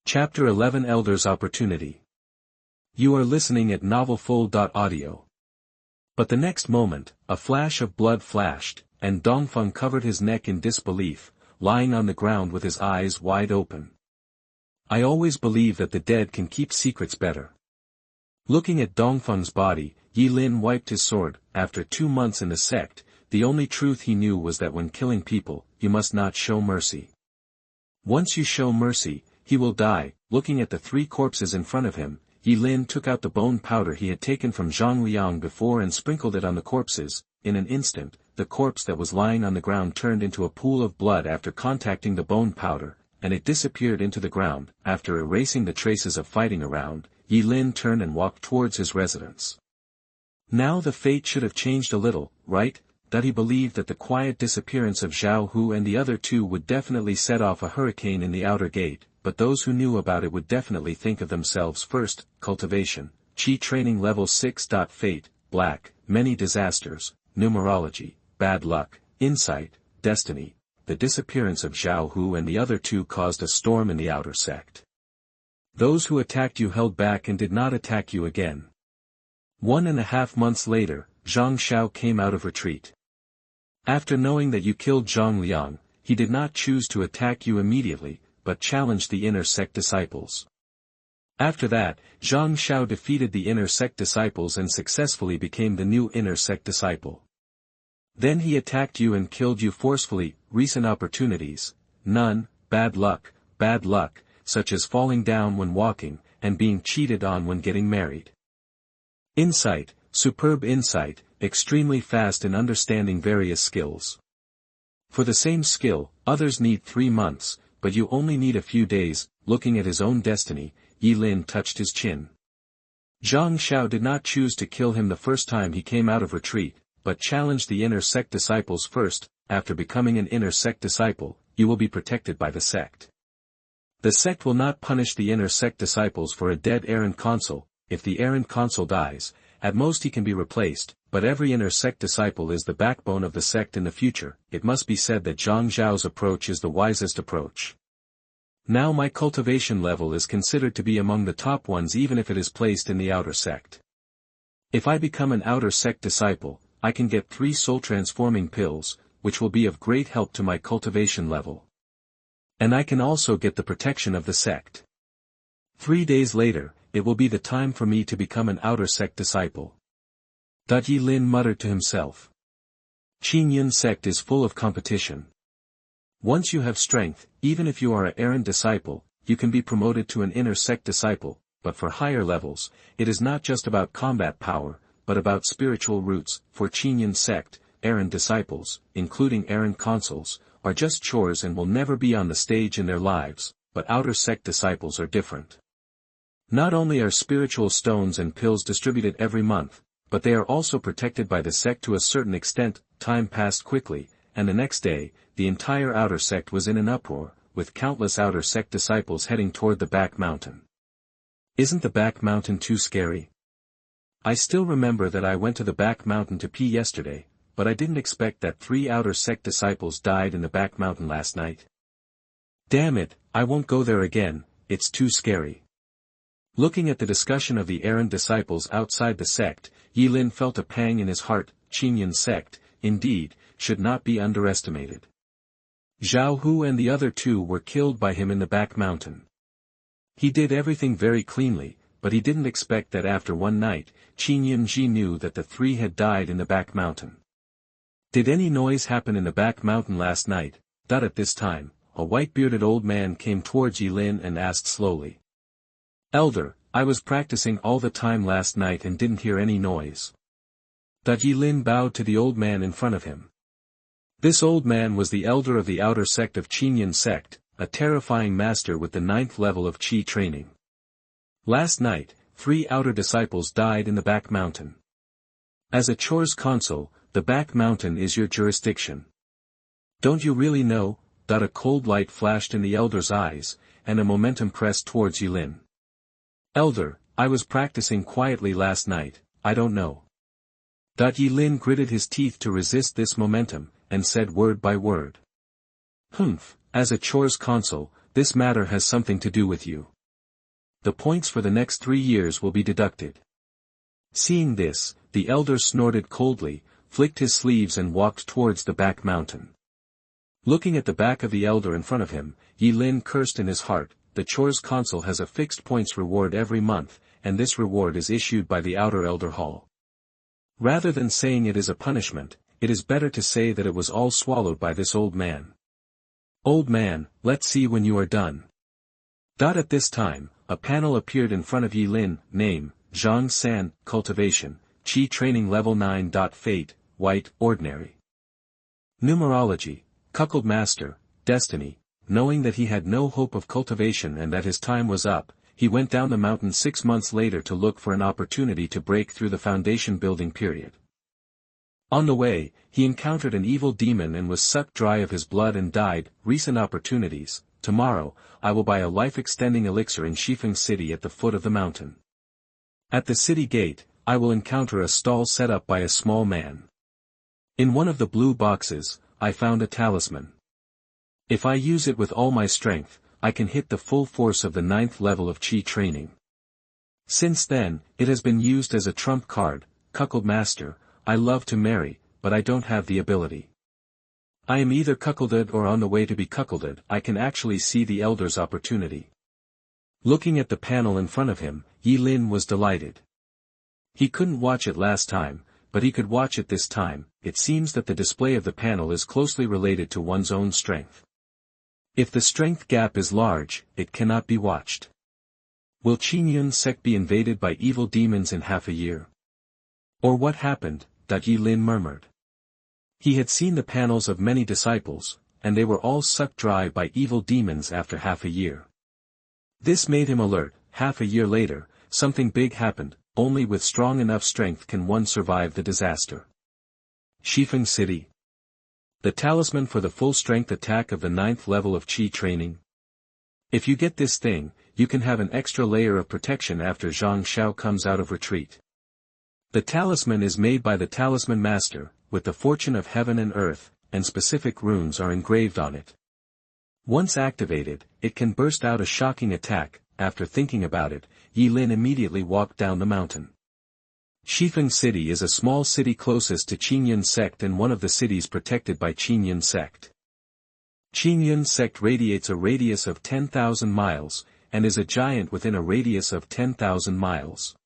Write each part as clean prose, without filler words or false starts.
Chapter 11 Elder's Opportunity. You are listening at novelfull.audio. But the next moment, a flash of blood flashed, and Dongfeng covered his neck in disbelief, lying on the ground with his eyes wide open. I always believe that the dead can keep secrets better. Looking at Dongfeng's body, Yi Lin wiped his sword. After 2 months in the sect, the only truth he knew was that when killing people, you must not show mercy. Once you show mercy, he will die. Looking at the 3 corpses in front of him, Yi Lin took out the bone powder he had taken from Zhang Liang before and sprinkled it on the corpses. In an instant, the corpse that was lying on the ground turned into a pool of blood after contacting the bone powder, and it disappeared into the ground. After erasing the traces of fighting around, Yi Lin turned and walked towards his residence. Now the fate should have changed a little, right? That he believed that the quiet disappearance of Zhao Hu and the other 2 would definitely set off a hurricane in the outer gate, but those who knew about it would definitely think of themselves first. Cultivation, Qi training level 6. Fate, black, many disasters, numerology, bad luck, insight, destiny. The disappearance of Zhao Hu and the other 2 caused a storm in the outer sect. Those who attacked you held back and did not attack you again. 1.5 months later, Zhang Xiao came out of retreat. After knowing that you killed Zhang Liang, he did not choose to attack you immediately, but challenged the inner sect disciples. After that, Zhang Xiao defeated the inner sect disciples and successfully became the new inner sect disciple. Then he attacked you and killed you forcefully. Recent opportunities, none. Bad luck, such as falling down when walking, and being cheated on when getting married. Insight, superb insight, extremely fast in understanding various skills. For the same skill, others need 3 months, but you only need a few days. Looking at his own destiny, Yi Lin touched his chin. Zhang Xiao did not choose to kill him the first time he came out of retreat, but challenged the inner sect disciples first. After becoming an inner sect disciple, you will be protected by the sect. The sect will not punish the inner sect disciples for a dead errand consul. If the errand consul dies, at most he can be replaced, but every inner sect disciple is the backbone of the sect in the future. It must be said that Zhang Xiao's approach is the wisest approach. Now my cultivation level is considered to be among the top ones even if it is placed in the outer sect. If I become an outer sect disciple, I can get 3 soul transforming pills, which will be of great help to my cultivation level. And I can also get the protection of the sect. 3 days later, it will be the time for me to become an outer sect disciple. Yi Lin muttered to himself. Qingyun sect is full of competition. Once you have strength, even if you are an errand disciple, you can be promoted to an inner sect disciple, but for higher levels, it is not just about combat power, but about spiritual roots. For Qingyun sect, errand disciples, including errand consuls, are just chores and will never be on the stage in their lives, but outer sect disciples are different. Not only are spiritual stones and pills distributed every month, but they are also protected by the sect to a certain extent. Time passed quickly, and the next day, the entire outer sect was in an uproar, with countless outer sect disciples heading toward the back mountain. Isn't the back mountain too scary? I still remember that I went to the back mountain to pee yesterday, but I didn't expect that 3 outer sect disciples died in the back mountain last night. Damn it, I won't go there again, it's too scary. Looking at the discussion of the errand disciples outside the sect, Yi Lin felt a pang in his heart. Qingyun sect, indeed, should not be underestimated. Zhao Hu and the other 2 were killed by him in the back mountain. He did everything very cleanly, but he didn't expect that after one night, Qingyun Ji knew that the 3 had died in the back mountain. Did any noise happen in the back mountain last night? At this time, a white-bearded old man came towards Yi Lin and asked slowly. Elder, I was practicing all the time last night and didn't hear any noise. Yi Lin bowed to the old man in front of him. This old man was the elder of the outer sect of Qingyun sect, a terrifying master with the 9th level of Qi training. Last night, 3 outer disciples died in the back mountain. As a chores consul, the back mountain is your jurisdiction. Don't you really know? A cold light flashed in the elder's eyes, and a momentum pressed towards Yi Lin. Elder, I was practicing quietly last night, I don't know. Yi Lin gritted his teeth to resist this momentum, and said word by word. As a chores consul, this matter has something to do with you. The points for the next 3 years will be deducted. Seeing this, the elder snorted coldly, flicked his sleeves and walked towards the back mountain. Looking at the back of the elder in front of him, Yi Lin cursed in his heart. The Chores Council has a fixed points reward every month, and this reward is issued by the outer elder hall. Rather than saying it is a punishment, it is better to say that it was all swallowed by this old man. Old man, let's see when you are done. At this time, a panel appeared in front of Yi Lin. Name, Zhang San, Cultivation, Chi Training Level 9. Fate, White, Ordinary. Numerology, Cuckold Master, Destiny. Knowing that he had no hope of cultivation and that his time was up, he went down the mountain 6 months later to look for an opportunity to break through the foundation building period. On the way, he encountered an evil demon and was sucked dry of his blood and died. Recent opportunities. Tomorrow, I will buy a life-extending elixir in Shifeng City at the foot of the mountain. At the city gate, I will encounter a stall set up by a small man. In one of the blue boxes, I found a talisman. If I use it with all my strength, I can hit the full force of the 9th level of Chi training. Since then, it has been used as a trump card. Cuckold Master, I love to marry, but I don't have the ability. I am either cuckolded or on the way to be cuckolded. I can actually see the elder's opportunity. Looking at the panel in front of him, Yi Lin was delighted. He couldn't watch it last time, but he could watch it this time. It seems that the display of the panel is closely related to one's own strength. If the strength gap is large, it cannot be watched. Will Qingyun sect be invaded by evil demons in half a year? Or what happened? Yi Lin murmured. He had seen the panels of many disciples, and they were all sucked dry by evil demons after half a year. This made him alert. Half a year later, something big happened. Only with strong enough strength can one survive the disaster. Shifeng City. The talisman for the full strength attack of the 9th level of Chi training. If you get this thing, you can have an extra layer of protection after Zhang Xiao comes out of retreat. The talisman is made by the Talisman Master, with the fortune of heaven and earth, and specific runes are engraved on it. Once activated, it can burst out a shocking attack. After thinking about it, Yi Lin immediately walked down the mountain. Shifeng City is a small city closest to Qingyun sect and one of the cities protected by Qingyun sect. Qingyun sect radiates a radius of 10,000 miles, and is a giant within a radius of 10,000 miles.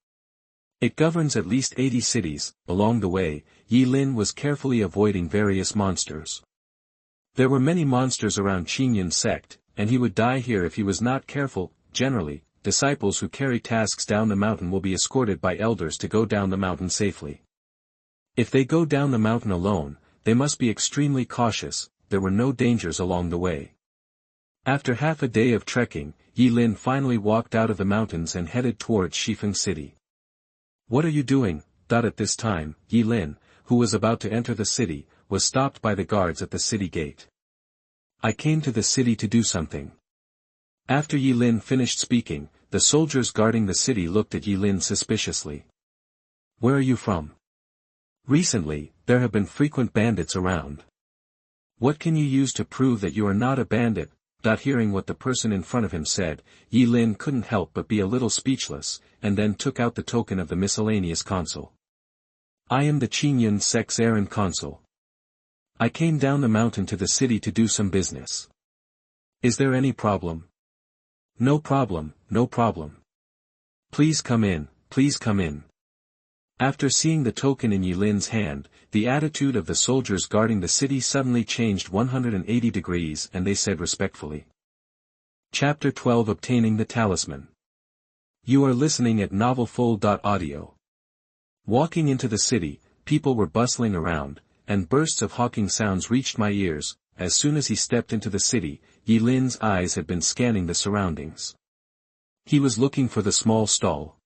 It governs at least 80 cities. Along the way, Yi Lin was carefully avoiding various monsters. There were many monsters around Qingyun sect, and he would die here if he was not careful. Generally, disciples who carry tasks down the mountain will be escorted by elders to go down the mountain safely. If they go down the mountain alone, they must be extremely cautious. There were no dangers along the way. After half a day of trekking, Yi Lin finally walked out of the mountains and headed towards Shifeng City. What are you doing? At this time, Yi Lin, who was about to enter the city, was stopped by the guards at the city gate. I came to the city to do something. After Yi Lin finished speaking, the soldiers guarding the city looked at Yi Lin suspiciously. Where are you from? Recently, there have been frequent bandits around. What can you use to prove that you are not a bandit? Hearing what the person in front of him said, Yi Lin couldn't help but be a little speechless, and then took out the token of the miscellaneous consul. I am the Qingyun sect's errand consul. I came down the mountain to the city to do some business. Is there any problem? No problem, no problem. Please come in, please come in. After seeing the token in Yi Lin's hand, the attitude of the soldiers guarding the city suddenly changed 180 degrees and they said respectfully. Chapter 12 Obtaining the Talisman. You are listening at MaleProtagonist. Walking into the city, people were bustling around, and bursts of hawking sounds reached my ears. As soon as he stepped into the city, Yi Lin's eyes had been scanning the surroundings. He was looking for the small stall.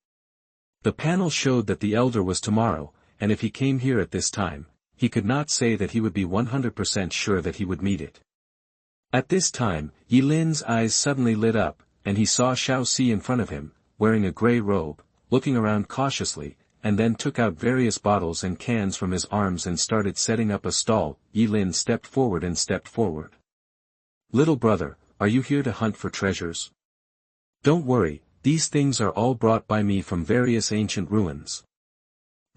The panel showed that the elder was tomorrow, and if he came here at this time, he could not say that he would be 100% sure that he would meet it. At this time, Yi Lin's eyes suddenly lit up, and he saw Xiao Si in front of him, wearing a gray robe, looking around cautiously, and then took out various bottles and cans from his arms and started setting up a stall. Yi Lin stepped forward and stepped forward. Little brother, are you here to hunt for treasures? Don't worry, These things are all brought by me from various ancient ruins.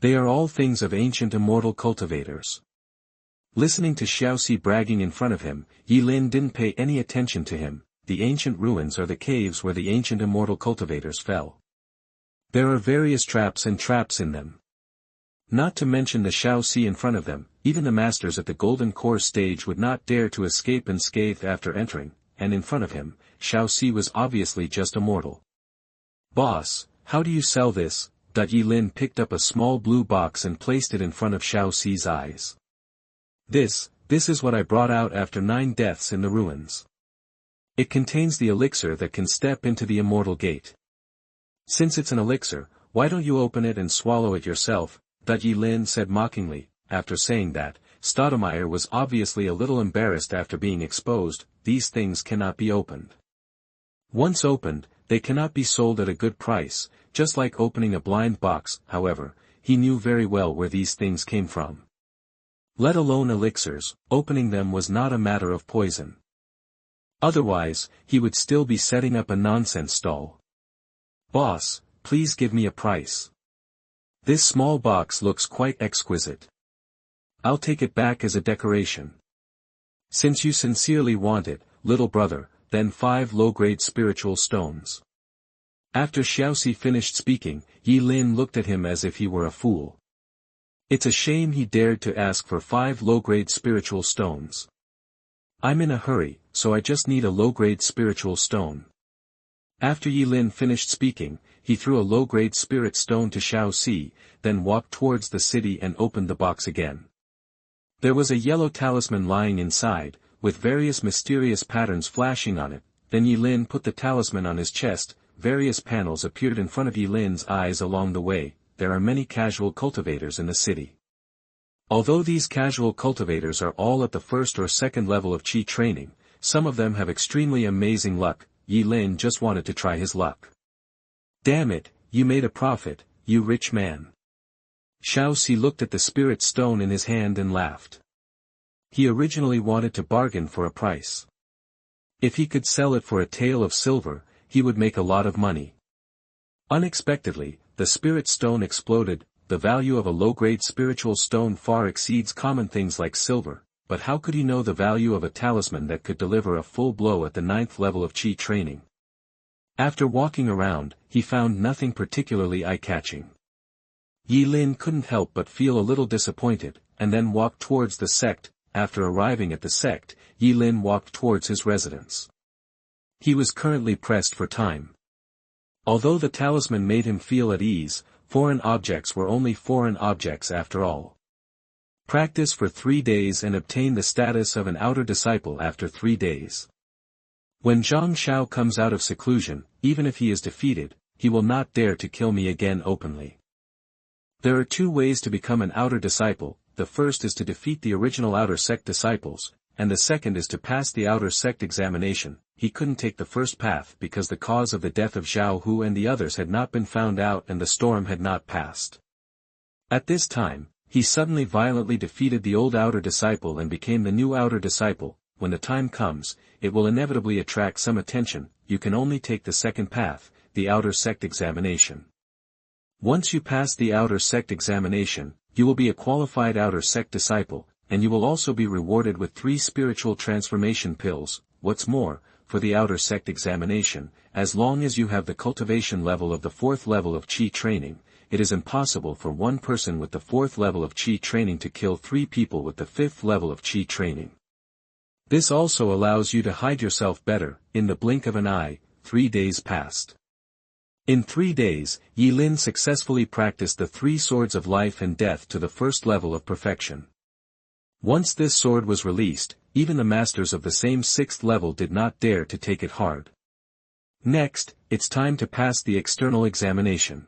They are all things of ancient immortal cultivators. Listening to Xiaoxi bragging in front of him, Yi Lin didn't pay any attention to him. The ancient ruins are the caves where the ancient immortal cultivators fell. There are various traps and traps in them. Not to mention the Xiaoxi in front of them, even the masters at the Golden Core stage would not dare to escape unscathed after entering, and in front of him, Xiaoxi was obviously just a mortal. "Boss, how do you sell this?" Yi Lin picked up a small blue box and placed it in front of Xiaoxi's eyes. This is what I brought out after 9 deaths in the ruins. It contains the elixir that can step into the immortal gate. Since it's an elixir, why don't you open it and swallow it yourself? Yi Lin said mockingly. After saying that, Stoudemire was obviously a little embarrassed after being exposed. These things cannot be opened. Once opened, they cannot be sold at a good price, just like opening a blind box. However, he knew very well where these things came from. Let alone elixirs, opening them was not a matter of poison. Otherwise, he would still be setting up a nonsense stall. "Boss, please give me a price. This small box looks quite exquisite. I'll take it back as a decoration. Since you sincerely want it, little brother, then 5 low-grade spiritual stones." After Xiaoxi finished speaking, Yi Lin looked at him as if he were a fool. It's a shame he dared to ask for 5 low-grade spiritual stones. I'm in a hurry, so I just need a low-grade spiritual stone. After Yi Lin finished speaking, he threw a low-grade spirit stone to Xiaoxi, then walked towards the city and opened the box again. There was a yellow talisman lying inside, with various mysterious patterns flashing on it. Then Yi Lin put the talisman on his chest. Various panels appeared in front of Yi Lin's eyes along the way. There are many casual cultivators in the city. Although these casual cultivators are all at the 1st or 2nd level of Qi training, some of them have extremely amazing luck. Yi Lin just wanted to try his luck. "Damn it, you made a profit, you rich man." Xiaoxi looked at the spirit stone in his hand and laughed. He originally wanted to bargain for a price. If he could sell it for a tael of silver, he would make a lot of money. Unexpectedly, the spirit stone exploded. The value of a low-grade spiritual stone far exceeds common things like silver, but how could he know the value of a talisman that could deliver a full blow at the 9th level of Qi training? After walking around, he found nothing particularly eye-catching. Yi Lin couldn't help but feel a little disappointed, and then walked towards the sect. After arriving at the sect, Yi Lin walked towards his residence. He was currently pressed for time. Although the talisman made him feel at ease, foreign objects were only foreign objects after all. Practice for 3 days and obtain the status of an outer disciple after 3 days. When Zhang Xiao comes out of seclusion, even if he is defeated, he will not dare to kill me again openly. There are 2 ways to become an outer disciple. The first is to defeat the original outer sect disciples, and the second is to pass the outer sect examination. He couldn't take the first path because the cause of the death of Zhao Hu and the others had not been found out and the storm had not passed. At this time, he suddenly violently defeated the old outer disciple and became the new outer disciple. When the time comes, it will inevitably attract some attention. You can only take the second path, the outer sect examination. Once you pass the outer sect examination, you will be a qualified outer sect disciple, and you will also be rewarded with 3 spiritual transformation pills. What's more, for the outer sect examination, as long as you have the cultivation level of the 4th level of Qi training, it is impossible for one person with the 4th level of Qi training to kill 3 people with the 5th level of Qi training. This also allows you to hide yourself better. In the blink of an eye, 3 days passed. In 3 days, Yi Lin successfully practiced the 3 swords of life and death to the 1st level of perfection. Once this sword was released, even the masters of the same 6th level did not dare to take it hard. Next, it's time to pass the external examination.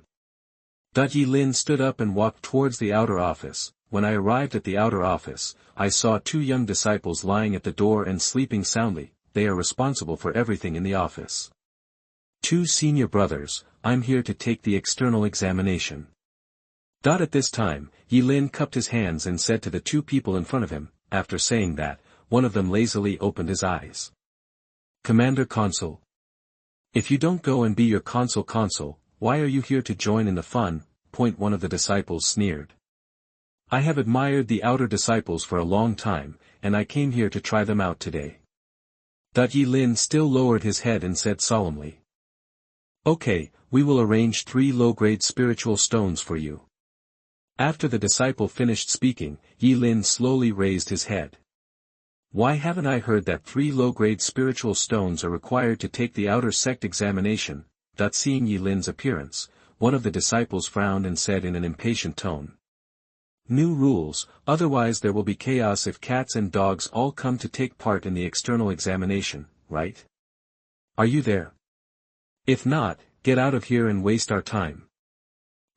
Yi Lin stood up and walked towards the outer office. When I arrived at the outer office, I saw 2 young disciples lying at the door and sleeping soundly. They are responsible for everything in the office. 2 senior brothers, I'm here to take the external examination. At this time, Yi Lin cupped his hands and said to the 2 people in front of him. After saying that, one of them lazily opened his eyes. Commander Consul. If you don't go and be your consul, why are you here to join in the fun? One of the disciples sneered. I have admired the outer disciples for a long time, and I came here to try them out today. Yi Lin still lowered his head and said solemnly. Okay, we will arrange 3 low-grade spiritual stones for you. After the disciple finished speaking, Yi Lin slowly raised his head. Why haven't I heard that 3 low-grade spiritual stones are required to take the outer sect examination? Seeing Yi Lin's appearance, one of the disciples frowned and said in an impatient tone. New rules, otherwise there will be chaos if cats and dogs all come to take part in the external examination, right? Are you there? If not, get out of here and waste our time.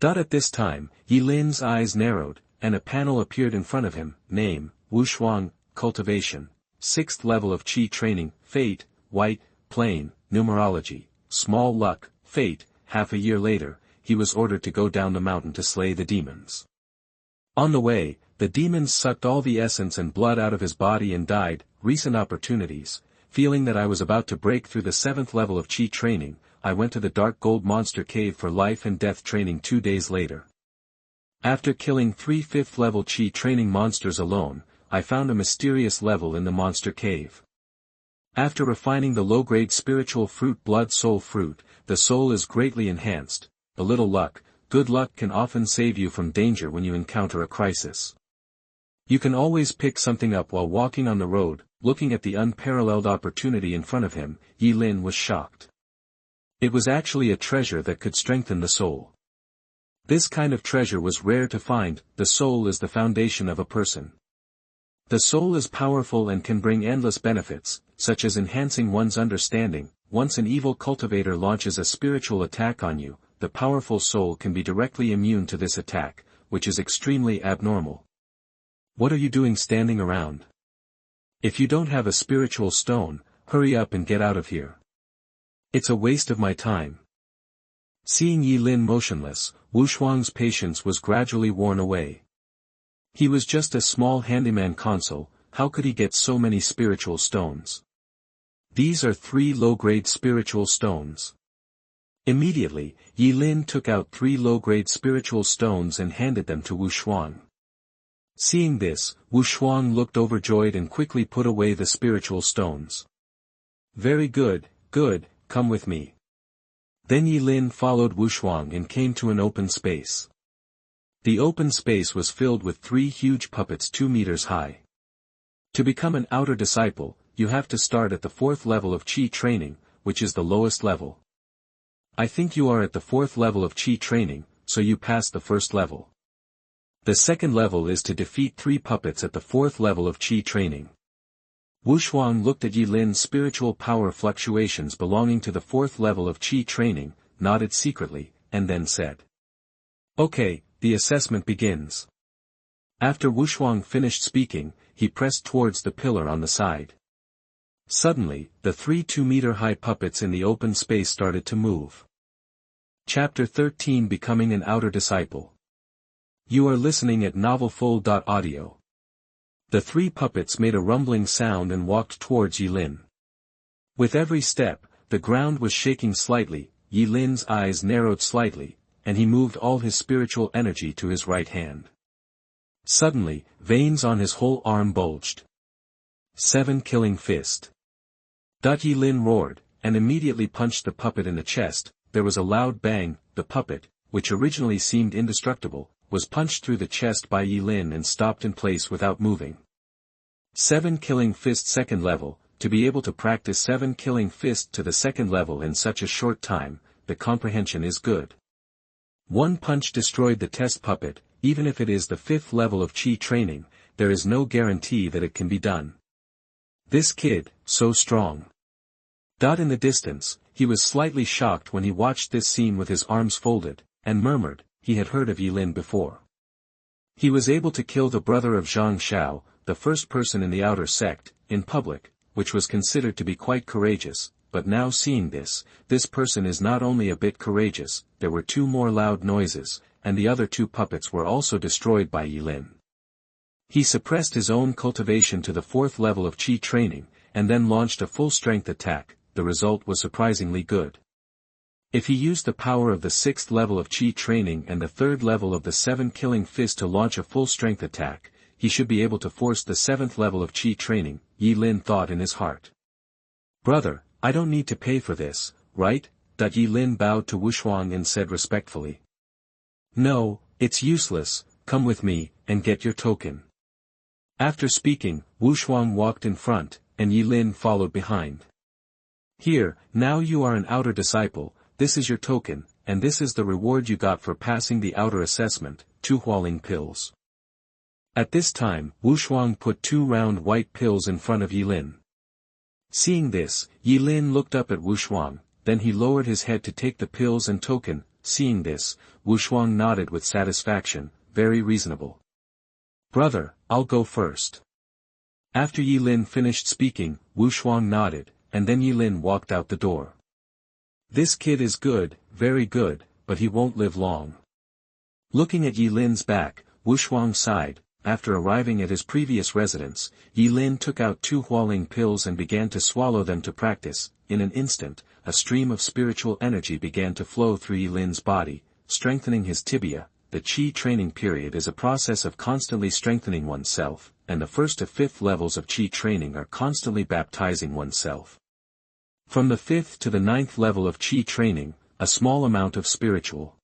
At this time, Yi Lin's eyes narrowed, and a panel appeared in front of him. Name, Wu Shuang, Cultivation, 6th level of Qi training, Fate, White, Plain, Numerology, Small Luck, Fate. Half a year later, he was ordered to go down the mountain to slay the demons. On the way, the demons sucked all the essence and blood out of his body and died. Recent opportunities. Feeling that I was about to break through the 7th level of Qi training, I went to the Dark Gold Monster Cave for life and death training 2 days later. After killing 3 5th level Qi training monsters alone, I found a mysterious level in the monster cave. After refining the low-grade spiritual fruit Blood Soul fruit, the soul is greatly enhanced. A little luck, good luck can often save you from danger when you encounter a crisis. You can always pick something up while walking on the road. Looking at the unparalleled opportunity in front of him, Yi Lin was shocked. It was actually a treasure that could strengthen the soul. This kind of treasure was rare to find. The soul is the foundation of a person. The soul is powerful and can bring endless benefits, such as enhancing one's understanding. Once an evil cultivator launches a spiritual attack on you, the powerful soul can be directly immune to this attack, which is extremely abnormal. What are you doing standing around? If you don't have a spiritual stone, hurry up and get out of here. It's a waste of my time. Seeing Yi Lin motionless, Wu Shuang's patience was gradually worn away. He was just a small handyman consul, how could he get so many spiritual stones? These are 3 low-grade spiritual stones. Immediately, Yi Lin took out 3 low-grade spiritual stones and handed them to Wu Shuang. Seeing this, Wu Shuang looked overjoyed and quickly put away the spiritual stones. Very good, come with me. Then Yi Lin followed Wu Shuang and came to an open space. The open space was filled with 3 huge puppets 2 meters high. To become an outer disciple, you have to start at the 4th level of Qi training, which is the lowest level. I think you are at the 4th level of Qi training, so you passed the 1st level. The 2nd level is to defeat 3 puppets at the 4th level of Qi training. Wu Shuang looked at Yi Lin's spiritual power fluctuations belonging to the 4th level of Qi training, nodded secretly, and then said. Okay, the assessment begins. After Wu Shuang finished speaking, he pressed towards the pillar on the side. Suddenly, the 3 2-meter-high puppets in the open space started to move. Chapter 13 Becoming an Outer Disciple. You are listening at MaleProtagonist. The 3 puppets made a rumbling sound and walked towards Yi Lin. With every step, the ground was shaking slightly. Yi Lin's eyes narrowed slightly, and he moved all his spiritual energy to his right hand. Suddenly, veins on his whole arm bulged. 7 killing fist. Yi Lin roared, and immediately punched the puppet in the chest. There was a loud bang. The puppet, which originally seemed indestructible, was punched through the chest by Yi Lin and stopped in place without moving. 7 killing fist 2nd level. To be able to practice 7 killing fist to the 2nd level in such a short time, the comprehension is good. 1 punch destroyed the test puppet. Even if it is the 5th level of Qi training, there is no guarantee that it can be done. This kid, so strong. In the distance, he was slightly shocked when he watched this scene with his arms folded, and murmured, he had heard of Yi Lin before. He was able to kill the brother of Zhang Xiao, the first person in the outer sect, in public, which was considered to be quite courageous, but now seeing this person is not only a bit courageous. There were 2 more loud noises, and the other 2 puppets were also destroyed by Yi Lin. He suppressed his own cultivation to the 4th level of Qi training, and then launched a full-strength attack. The result was surprisingly good. If he used the power of the 6th level of Qi training and the 3rd level of the 7 killing fist to launch a full-strength attack, he should be able to force the 7th level of Qi training, Yi Lin thought in his heart. Brother, I don't need to pay for this, right? Yi Lin bowed to Wushuang and said respectfully. No, it's useless, come with me, and get your token. After speaking, Wushuang walked in front, and Yi Lin followed behind. Here, now you are an outer disciple, this is your token, and this is the reward you got for passing the outer assessment, 2 Hualing pills. At this time, Wushuang put 2 round white pills in front of Yi Lin. Seeing this, Yi Lin looked up at Wushuang, then he lowered his head to take the pills and token. Seeing this, Wushuang nodded with satisfaction, very reasonable. Brother, I'll go first. After Yi Lin finished speaking, Wushuang nodded, and then Yi Lin walked out the door. This kid is good, very good, but he won't live long. Looking at Yi Lin's back, Wushuang sighed. After arriving at his previous residence, Yi Lin took out 2 Hualing pills and began to swallow them to practice. In an instant, a stream of spiritual energy began to flow through Yi Lin's body, strengthening his tibia. The Qi training period is a process of constantly strengthening oneself, and the 1st to 5th levels of Qi training are constantly baptizing oneself. From the 5th to the 9th level of Qi training, a small amount of spiritual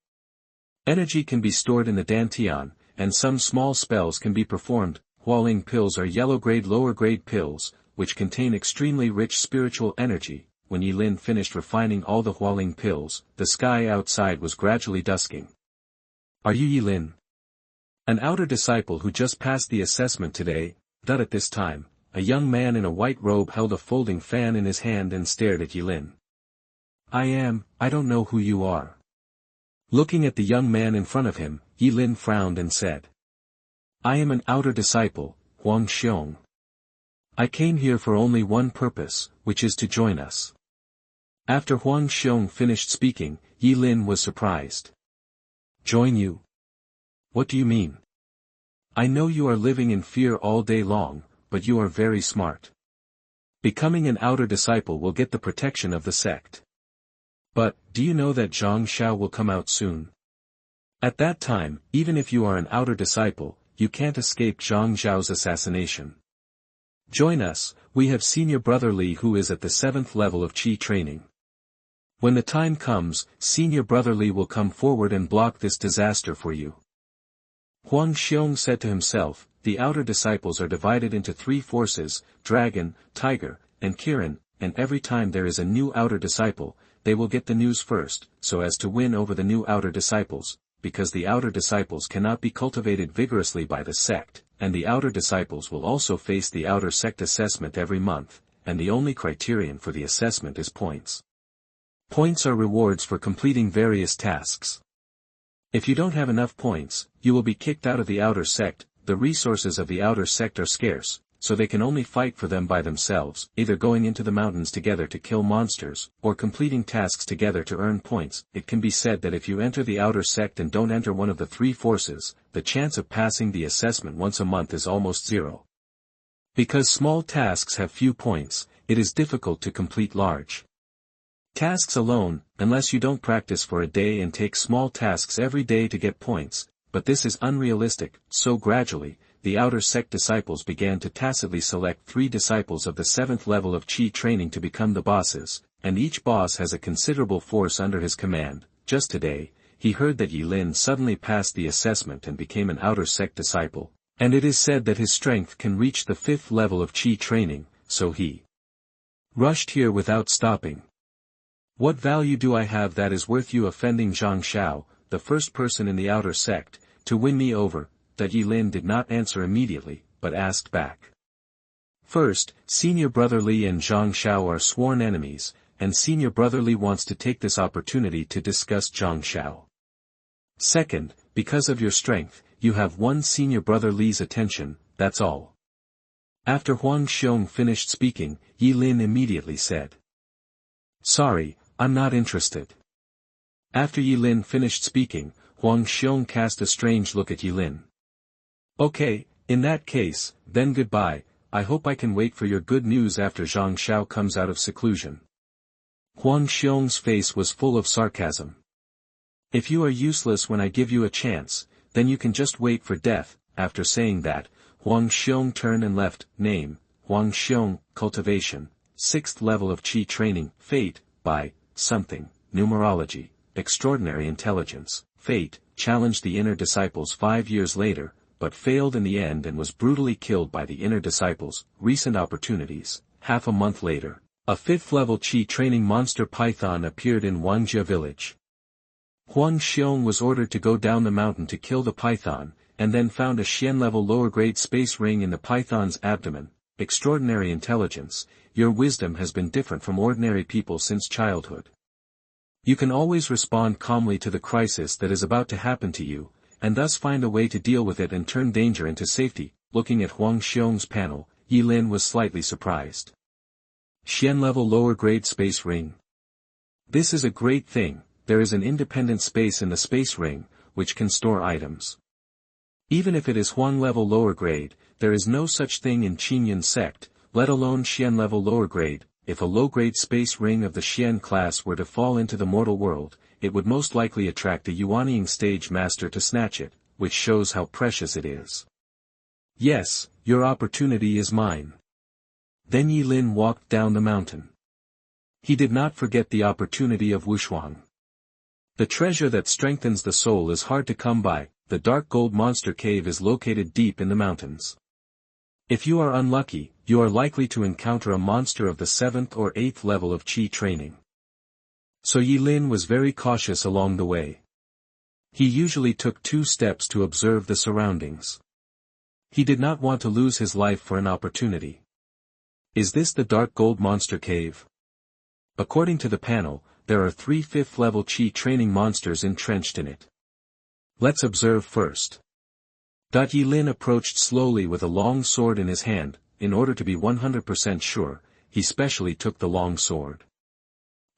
energy can be stored in the Dantian, and some small spells can be performed. Hualing pills are yellow-grade lower-grade pills, which contain extremely rich spiritual energy. When Yi Lin finished refining all the Hualing pills, the sky outside was gradually dusking. Are you Yi Lin? An outer disciple who just passed the assessment today? At this time, a young man in a white robe held a folding fan in his hand and stared at Yi Lin. I don't know who you are. Looking at the young man in front of him, Yi Lin frowned and said. I am an outer disciple, Huang Xiao. I came here for only one purpose, which is to join us. After Huang Xiao finished speaking, Yi Lin was surprised. Join you? What do you mean? I know you are living in fear all day long, but you are very smart. Becoming an outer disciple will get the protection of the sect. But, do you know that Zhang Xiao will come out soon? At that time, even if you are an outer disciple, you can't escape Zhang Xiao's assassination. Join us, we have senior brother Li who is at the 7th level of Qi training. When the time comes, senior brother Li will come forward and block this disaster for you. Huang Xiong said to himself, the outer disciples are divided into 3 forces, Dragon, Tiger, and Kirin, and every time there is a new outer disciple, they will get the news first, so as to win over the new outer disciples, because the outer disciples cannot be cultivated vigorously by the sect, and the outer disciples will also face the outer sect assessment every month, and the only criterion for the assessment is points. Points are rewards for completing various tasks. If you don't have enough points, you will be kicked out of the outer sect. The resources of the outer sect are scarce, so they can only fight for them by themselves, either going into the mountains together to kill monsters, or completing tasks together to earn points. It can be said that if you enter the outer sect and don't enter one of the 3 forces, the chance of passing the assessment once a month is almost 0. Because small tasks have few points, it is difficult to complete large tasks alone, unless you don't practice for a day and take small tasks every day to get points, but this is unrealistic. So gradually, the outer sect disciples began to tacitly select 3 disciples of the 7th level of Qi training to become the bosses, and each boss has a considerable force under his command. Just today, he heard that Yi Lin suddenly passed the assessment and became an outer sect disciple, and it is said that his strength can reach the 5th level of Qi training, so he rushed here without stopping. What value do I have that is worth you offending Zhang Xiao, the first person in the outer sect, to win me over? That Yi Lin did not answer immediately, but asked back. First, senior brother Li and Zhang Xiao are sworn enemies, and senior brother Li wants to take this opportunity to discuss Zhang Xiao. Second, because of your strength, you have won senior brother Li's attention, that's all. After Huang Xiong finished speaking, Yi Lin immediately said. Sorry, I'm not interested. After Yi Lin finished speaking, Huang Xiong cast a strange look at Yi Lin. Okay, in that case, then goodbye, I hope I can wait for your good news after Zhang Xiao comes out of seclusion. Huang Xiao's face was full of sarcasm. If you are useless when I give you a chance, then you can just wait for death. After saying that, Huang Xiao turned and left. Name, Huang Xiao, Cultivation, 6th level of Qi training, Fate, by, something, Numerology, Extraordinary Intelligence, Fate, challenged the inner disciples 5 years later, but failed in the end and was brutally killed by the inner disciples. Recent opportunities, half a month later, a 5th level Qi training monster python appeared in Wangjia village. Huang Xiao was ordered to go down the mountain to kill the python, and then found a Xian-level lower-grade space ring in the python's abdomen. Extraordinary intelligence, your wisdom has been different from ordinary people since childhood. You can always respond calmly to the crisis that is about to happen to you, and thus find a way to deal with it and turn danger into safety. Looking at Huang Xiao's panel, Yi Lin was slightly surprised. Xian-level lower-grade space ring. This is a great thing. There is an independent space in the space ring, which can store items. Even if it is Huang-level lower grade, there is no such thing in Qinyan sect, let alone Xian-level lower grade. If a low-grade space ring of the Xian class were to fall into the mortal world, it would most likely attract a Yuanying stage master to snatch it, which shows how precious it is. Yes, your opportunity is mine. Then Yi Lin walked down the mountain. He did not forget the opportunity of Wushuang. The treasure that strengthens the soul is hard to come by. The dark gold monster cave is located deep in the mountains. If you are unlucky, you are likely to encounter a monster of the 7th or 8th level of Qi training. So Yi Lin was very cautious along the way. He usually took 2 steps to observe the surroundings. He did not want to lose his life for an opportunity. Is this the dark gold monster cave? According to the panel, there are 3 5th level Qi training monsters entrenched in it. Let's observe first. Yi Lin approached slowly with a long sword in his hand. In order to be 100% sure, he specially took the long sword.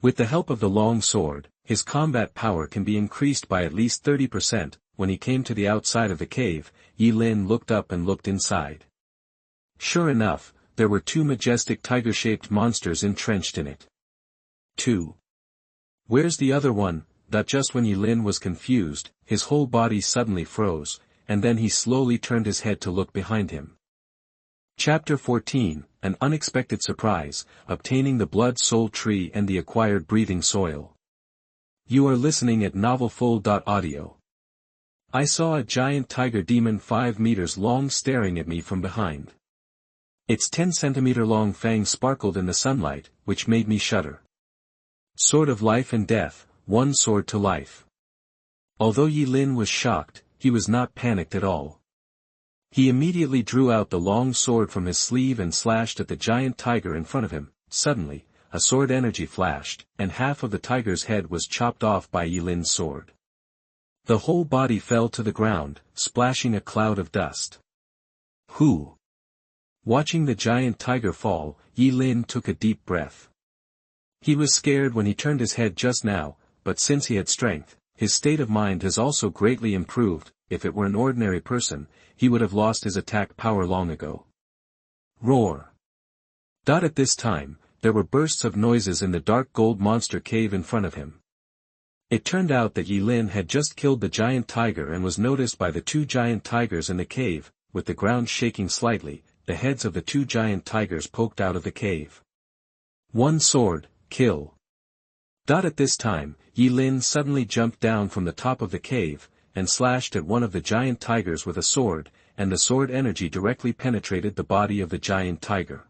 With the help of the long sword, his combat power can be increased by at least 30%. When he came to the outside of the cave, Yi Lin looked up and looked inside. Sure enough, there were 2 majestic tiger-shaped monsters entrenched in it. 2. Where's the other one? Just when Yi Lin was confused, his whole body suddenly froze, and then he slowly turned his head to look behind him. Chapter 14, An Unexpected Surprise, Obtaining the Blood Soul Tree and the Acquired Breathing Soil. You are listening at novelfull.audio. I saw a giant tiger demon 5 meters long staring at me from behind. Its 10-centimeter long fangs sparkled in the sunlight, which made me shudder. Sword of life and death, 1 sword to life. Although Yi Lin was shocked, he was not panicked at all. He immediately drew out the long sword from his sleeve and slashed at the giant tiger in front of him. Suddenly, a sword energy flashed, and half of the tiger's head was chopped off by Yi Lin's sword. The whole body fell to the ground, splashing a cloud of dust. Who? Watching the giant tiger fall, Yi Lin took a deep breath. He was scared when he turned his head just now, but since he had strength, his state of mind has also greatly improved. If it were an ordinary person, he would have lost his attack power long ago. Roar! At this time, there were bursts of noises in the dark gold monster cave in front of him. It turned out that Yi Lin had just killed the giant tiger and was noticed by the 2 giant tigers in the cave. With the ground shaking slightly, the heads of the 2 giant tigers poked out of the cave. 1 sword, kill. At this time, Yi Lin suddenly jumped down from the top of the cave, and slashed at one of the giant tigers with a sword, and the sword energy directly penetrated the body of the giant tiger.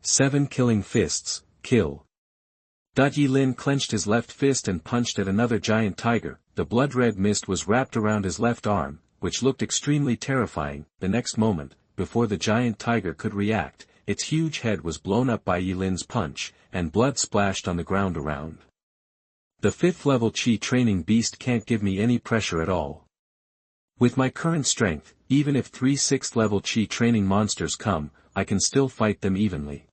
7 killing fists, kill. Yi Lin clenched his left fist and punched at another giant tiger. The blood-red mist was wrapped around his left arm, which looked extremely terrifying. The next moment, before the giant tiger could react, its huge head was blown up by Yi Lin's punch, and blood splashed on the ground around. The 5th level Qi training beast can't give me any pressure at all. With my current strength, even if 3 6th level Qi training monsters come, I can still fight them evenly.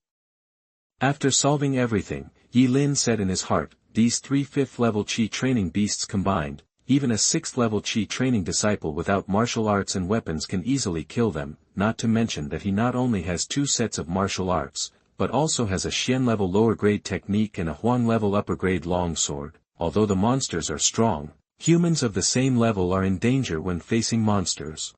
After solving everything, Yi Lin said in his heart, these 3 5th level Qi training beasts combined, even a 6th level Qi training disciple without martial arts and weapons can easily kill them, not to mention that he not only has 2 sets of martial arts, but also has a Xian-level lower-grade technique and a Huang-level upper-grade longsword. Although the monsters are strong, humans of the same level are in danger when facing monsters.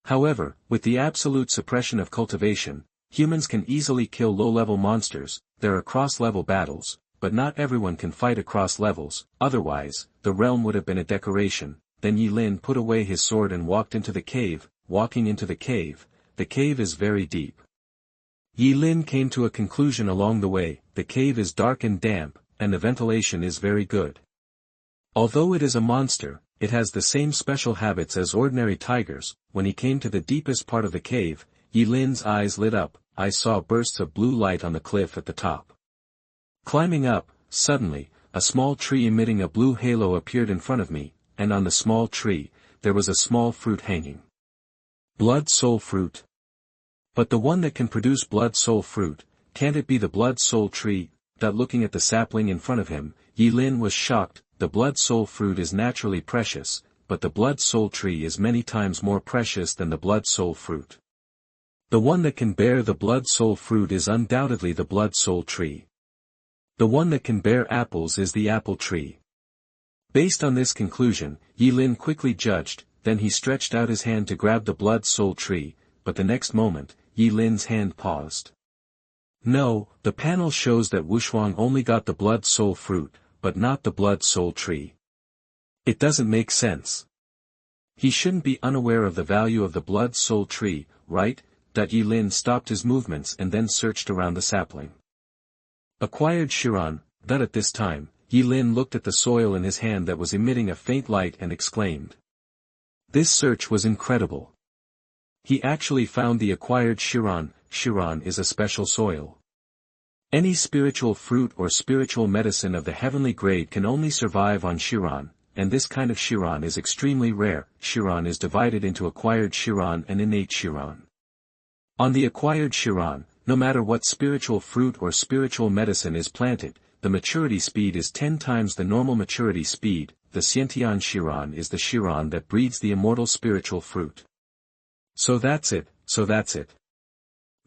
However, with the absolute suppression of cultivation, humans can easily kill low-level monsters. There are cross-level battles, but not everyone can fight across levels, otherwise, the realm would have been a decoration. Then Yi Lin put away his sword and walked into the cave. Walking into the cave is very deep. Yi Lin came to a conclusion along the way: the cave is dark and damp, and the ventilation is very good. Although it is a monster, it has the same special habits as ordinary tigers. When he came to the deepest part of the cave, Yi Lin's eyes lit up. I saw bursts of blue light on the cliff at the top. Climbing up, suddenly, a small tree emitting a blue halo appeared in front of me, and on the small tree, there was a small fruit hanging. Blood soul fruit. But the one that can produce blood soul fruit, can't it be the blood soul tree? That looking at the sapling in front of him, Yi Lin was shocked. The blood soul fruit is naturally precious, but the blood soul tree is many times more precious than the blood soul fruit. The one that can bear the blood soul fruit is undoubtedly the blood soul tree. The one that can bear apples is the apple tree. Based on this conclusion, Yi Lin quickly judged. Then he stretched out his hand to grab the blood soul tree, but the next moment, Yi Lin's hand paused. No, the panel shows that Wushuang only got the blood soul fruit, but not the blood soul tree. It doesn't make sense. He shouldn't be unaware of the value of the blood soul tree, right? That Yi Lin stopped his movements and then searched around the sapling. Acquired Shiran, that at this time, Yi Lin looked at the soil in his hand that was emitting a faint light and exclaimed. This search was incredible. He actually found the acquired Shiran. Shiran is a special soil. Any spiritual fruit or spiritual medicine of the heavenly grade can only survive on Shiran, and this kind of Shiran is extremely rare. Shiran is divided into acquired Shiran and innate Shiran. On the acquired Shiran, no matter what spiritual fruit or spiritual medicine is planted, the maturity speed is 10 times the normal maturity speed. The Xiantian Shiran is the Shiran that breeds the immortal spiritual fruit. So that's it.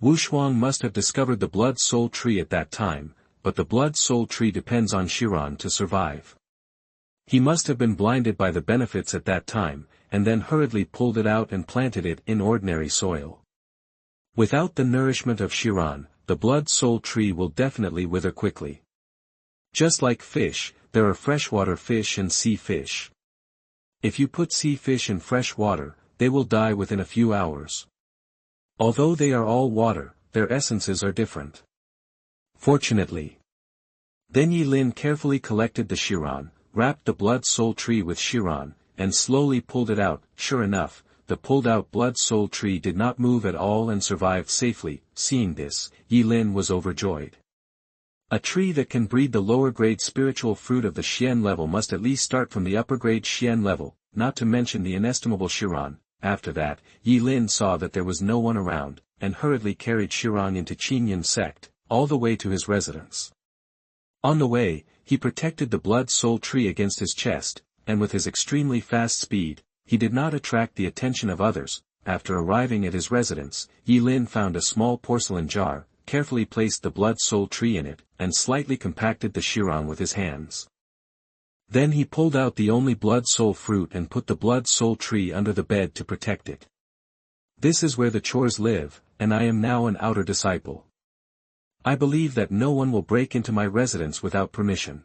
Wushuang must have discovered the blood soul tree at that time, but the blood soul tree depends on Shiran to survive. He must have been blinded by the benefits at that time, and then hurriedly pulled it out and planted it in ordinary soil. Without the nourishment of Shiran, the blood soul tree will definitely wither quickly. Just like fish, there are freshwater fish and sea fish. If you put sea fish in fresh water, they will die within a few hours. Although they are all water, their essences are different. Fortunately. Then Yi Lin carefully collected the Shiran, wrapped the blood soul tree with Shiran, and slowly pulled it out. Sure enough, the pulled-out blood soul tree did not move at all and survived safely. Seeing this, Yi Lin was overjoyed. A tree that can breed the lower-grade spiritual fruit of the Xian level must at least start from the upper-grade Xian level, not to mention the inestimable Shiran. After that, Yi Lin saw that there was no one around, and hurriedly carried Shiran into Qinyan sect, all the way to his residence. On the way, he protected the blood soul tree against his chest, and with his extremely fast speed, he did not attract the attention of others. After arriving at his residence, Yi Lin found a small porcelain jar, carefully placed the blood soul tree in it, and slightly compacted the Shiran with his hands. Then he pulled out the only blood soul fruit and put the blood soul tree under the bed to protect it. This is where the chores live, and I am now an outer disciple. I believe that no one will break into my residence without permission.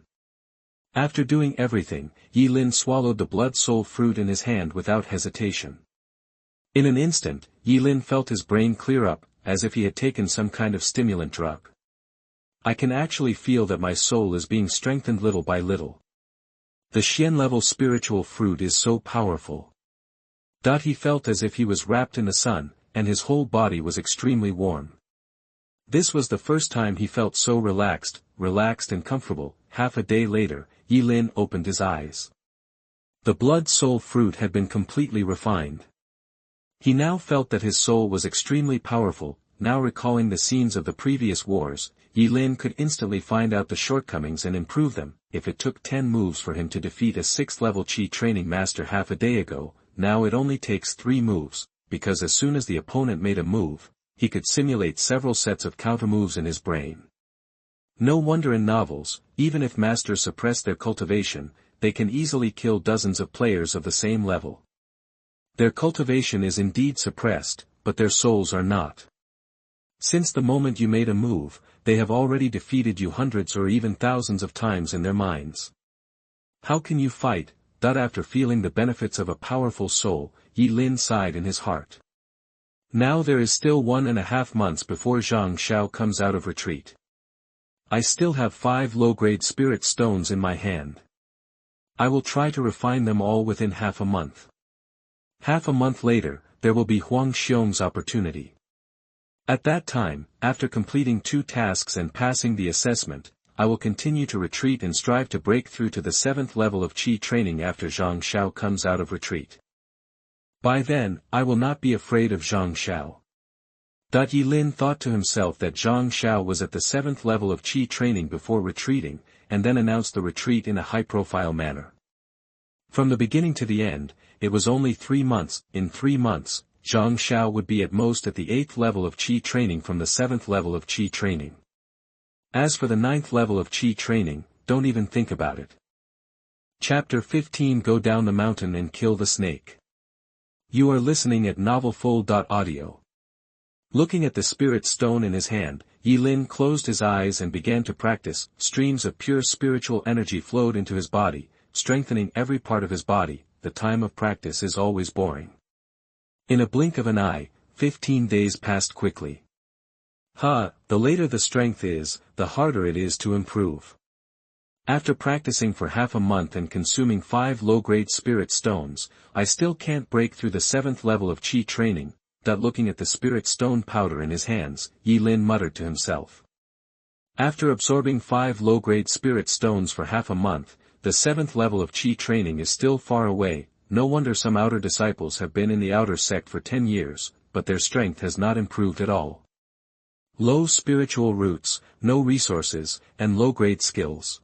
After doing everything, Yi Lin swallowed the blood soul fruit in his hand without hesitation. In an instant, Yi Lin felt his brain clear up, as if he had taken some kind of stimulant drug. I can actually feel that my soul is being strengthened little by little. The Xian-level spiritual fruit is so powerful. He felt as if he was wrapped in the sun, and his whole body was extremely warm. This was the first time he felt so relaxed and comfortable. Half a day later, Yi Lin opened his eyes. The blood soul fruit had been completely refined. He now felt that his soul was extremely powerful. Now recalling the scenes of the previous wars, Yi Lin could instantly find out the shortcomings and improve them. If it took 10 moves for him to defeat a 6th-level Qi training master half a day ago, now it only takes 3 moves, because as soon as the opponent made a move, he could simulate several sets of countermoves in his brain. No wonder in novels, even if masters suppress their cultivation, they can easily kill dozens of players of the same level. Their cultivation is indeed suppressed, but their souls are not. Since the moment you made a move, they have already defeated you hundreds or even thousands of times in their minds. How can you fight? After feeling the benefits of a powerful soul, Yi Lin sighed in his heart. Now there is still 1.5 months before Zhang Xiao comes out of retreat. I still have 5 low-grade spirit stones in my hand. I will try to refine them all within half a month. Half a month later, there will be Huang Xiao's opportunity. At that time, after completing 2 tasks and passing the assessment, I will continue to retreat and strive to break through to the 7th level of Qi training after Zhang Xiao comes out of retreat. By then, I will not be afraid of Zhang Xiao. Yi Lin thought to himself that Zhang Xiao was at the 7th level of Qi training before retreating, and then announced the retreat in a high-profile manner. From the beginning to the end, it was only 3 months. In 3 months, Zhang Xiao would be at most at the 8th level of Qi training from the 7th level of Qi training. As for the 9th level of Qi training, don't even think about it. Chapter 15 Go down the mountain and kill the snake. You are listening at NovelFull.audio. Looking at the spirit stone in his hand, Yi Lin closed his eyes and began to practice. Streams of pure spiritual energy flowed into his body, strengthening every part of his body. The time of practice is always boring. In a blink of an eye, 15 days passed quickly. The later the strength is, the harder it is to improve. After practicing for half a month and consuming 5 low-grade spirit stones, I still can't break through the 7th level of Qi training. Looking at the spirit stone powder in his hands, Yi Lin muttered to himself. After absorbing 5 low-grade spirit stones for half a month, the 7th level of Qi training is still far away. No wonder some outer disciples have been in the outer sect for 10 years, but their strength has not improved at all. Low spiritual roots, no resources, and low-grade skills.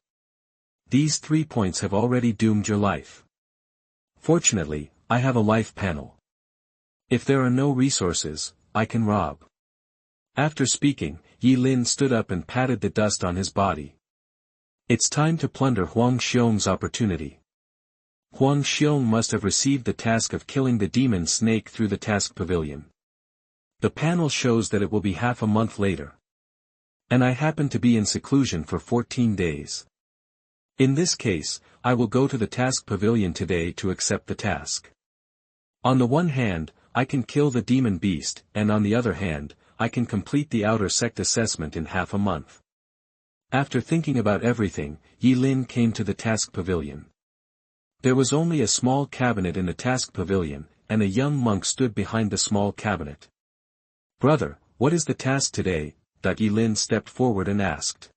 These 3 points have already doomed your life. Fortunately, I have a life panel. If there are no resources, I can rob. After speaking, Yi Lin stood up and patted the dust on his body. It's time to plunder Huang Xiao's opportunity. Huang Xiao must have received the task of killing the demon snake through the task pavilion. The panel shows that it will be half a month later. And I happen to be in seclusion for 14 days. In this case, I will go to the task pavilion today to accept the task. On the one hand, I can kill the demon beast, and on the other hand, I can complete the outer sect assessment in half a month. After thinking about everything, Yi Lin came to the task pavilion. There was only a small cabinet in the task pavilion, and a young monk stood behind the small cabinet. Brother, what is the task today? Yi Lin stepped forward and asked.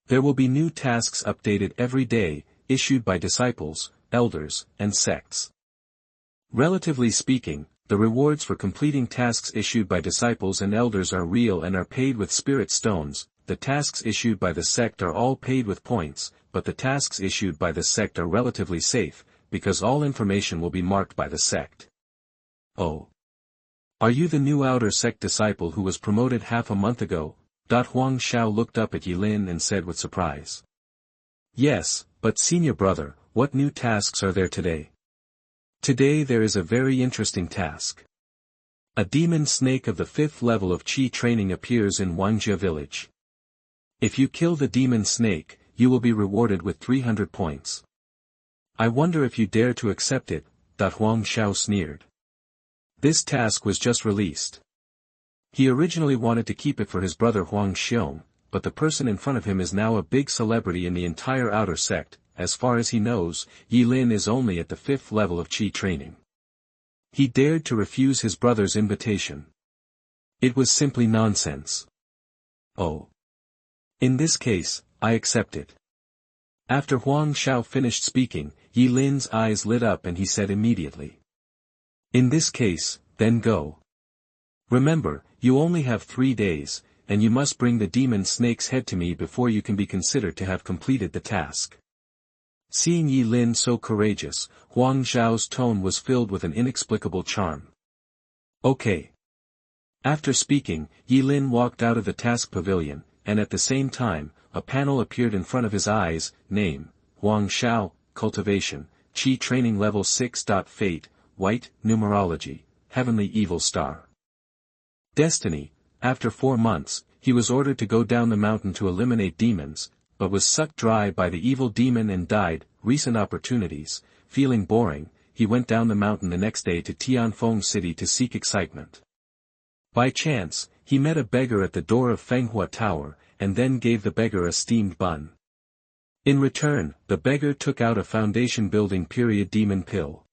There will be new tasks updated every day, issued by disciples, elders, and sects. Relatively speaking, the rewards for completing tasks issued by disciples and elders are real and are paid with spirit stones. The tasks issued by the sect are all paid with points, but the tasks issued by the sect are relatively safe, because all information will be marked by the sect. Oh. Are you the new outer sect disciple who was promoted half a month ago? Huang Xiao looked up at Yi Lin and said with surprise. Yes, but senior brother, what new tasks are there today? Today there is a very interesting task. A demon snake of the 5th level of Qi training appears in Wangjia village. If you kill the demon snake, you will be rewarded with 300 points. I wonder if you dare to accept it. Huang Xiao sneered. This task was just released. He originally wanted to keep it for his brother Huang Xiao, but the person in front of him is now a big celebrity in the entire outer sect. As far as he knows, Yi Lin is only at the 5th level of Qi training. He dared to refuse his brother's invitation. It was simply nonsense. Oh. In this case, I accept it. After Huang Xiao finished speaking, Yi Lin's eyes lit up and he said immediately. In this case, then go. Remember, you only have 3 days, and you must bring the demon snake's head to me before you can be considered to have completed the task. Seeing Yi Lin so courageous, Huang Xiao's tone was filled with an inexplicable charm. Okay. After speaking, Yi Lin walked out of the task pavilion, and at the same time, a panel appeared in front of his eyes. Name, Huang Xiao, Cultivation, Qi Training Level 6. Fate, White, Numerology, Heavenly Evil Star. Destiny, after 4 months, he was ordered to go down the mountain to eliminate demons, but was sucked dry by the evil demon and died. Recent opportunities, feeling boring, he went down the mountain the next day to Tianfeng City to seek excitement. By chance, he met a beggar at the door of Fenghua Tower, and then gave the beggar a steamed bun. In return, the beggar took out a foundation-building period demon pill.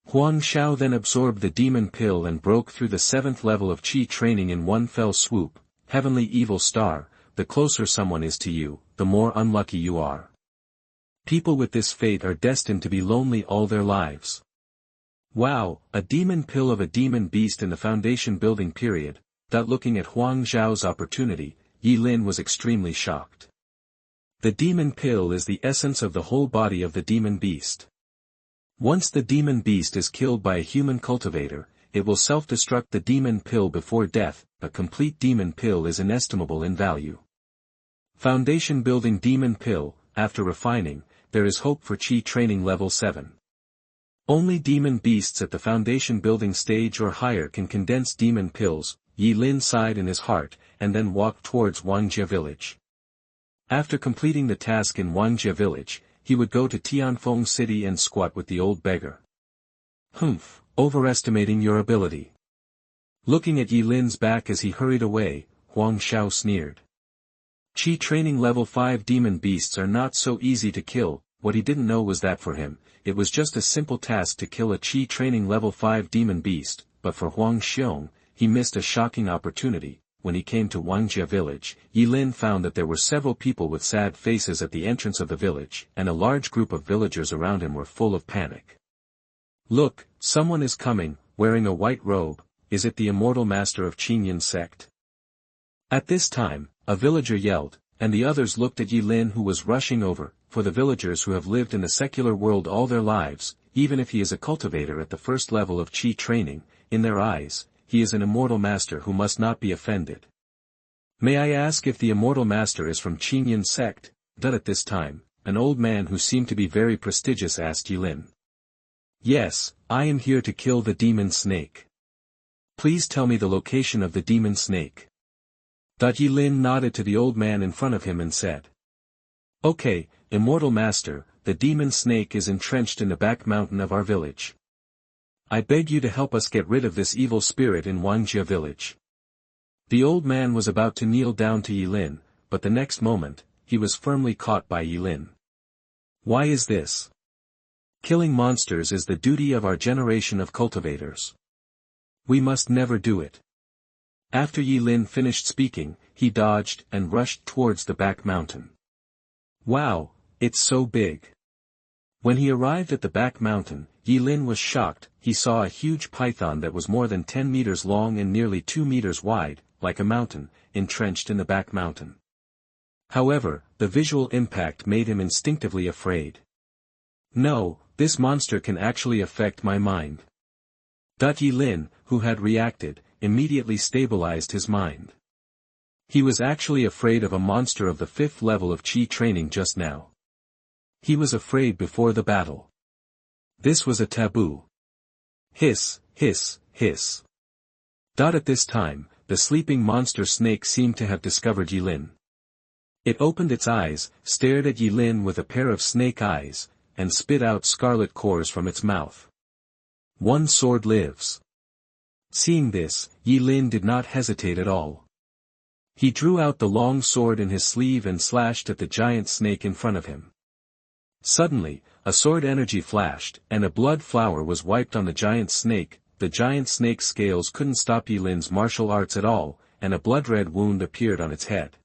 Huang Xiao then absorbed the demon pill and broke through the 7th level of Qi training in one fell swoop. Heavenly Evil Star, the closer someone is to you, the more unlucky you are. People with this fate are destined to be lonely all their lives. Wow, a demon pill of a demon beast in the foundation building period. Looking at Huang Xiao's opportunity, Yi Lin was extremely shocked. The demon pill is the essence of the whole body of the demon beast. Once the demon beast is killed by a human cultivator, it will self-destruct. The demon pill before death. A complete demon pill is inestimable in value. Foundation building demon pill. After refining, there is hope for Qi training level 7. Only demon beasts at the foundation building stage or higher can condense demon pills. Yi Lin sighed in his heart, and then walked towards Wangjia village. After completing the task in Wangjia village, he would go to Tianfeng City and squat with the old beggar. Humph, overestimating your ability. Looking at Yi Lin's back as he hurried away, Huang Xiao sneered. Qi training level 5 demon beasts are not so easy to kill. What he didn't know was that for him, it was just a simple task to kill a Qi training level 5 demon beast, but for Huang Xiong, he missed a shocking opportunity. When he came to Wangjia village, Yi Lin found that there were several people with sad faces at the entrance of the village, and a large group of villagers around him were full of panic. Look, someone is coming, wearing a white robe. Is it the immortal master of Qinyan sect? At this time, a villager yelled, and the others looked at Yi Lin, who was rushing over. For the villagers who have lived in the secular world all their lives, even if he is a cultivator at the first level of Qi training, in their eyes, he is an immortal master who must not be offended. May I ask if the immortal master is from Qinyan sect? At this time, an old man who seemed to be very prestigious asked Yi Lin. Yes, I am here to kill the demon snake. Please tell me the location of the demon snake. Yi Lin nodded to the old man in front of him and said. Okay, immortal master, the demon snake is entrenched in the back mountain of our village. I beg you to help us get rid of this evil spirit in Wangjia village. The old man was about to kneel down to Yi Lin, but the next moment, he was firmly caught by Yi Lin. Why is this? Killing monsters is the duty of our generation of cultivators. We must never do it. After Yi Lin finished speaking, he dodged and rushed towards the back mountain. Wow, it's so big. When he arrived at the back mountain, Yi Lin was shocked. He saw a huge python that was more than 10 meters long and nearly 2 meters wide, like a mountain, entrenched in the back mountain. However, the visual impact made him instinctively afraid. No, this monster can actually affect my mind. Yi Lin, who had reacted, immediately stabilized his mind. He was actually afraid of a monster of the 5th level of Qi training just now. He was afraid before the battle. This was a taboo. Hiss, hiss, hiss. At this time, the sleeping monster snake seemed to have discovered Yi Lin. It opened its eyes, stared at Yi Lin with a pair of snake eyes, and spit out scarlet cores from its mouth. One sword lives. Seeing this, Yi Lin did not hesitate at all. He drew out the long sword in his sleeve and slashed at the giant snake in front of him. Suddenly, a sword energy flashed, and a blood flower was wiped on the giant snake. The giant snake's scales couldn't stop Yi Lin's martial arts at all, and a blood-red wound appeared on its head.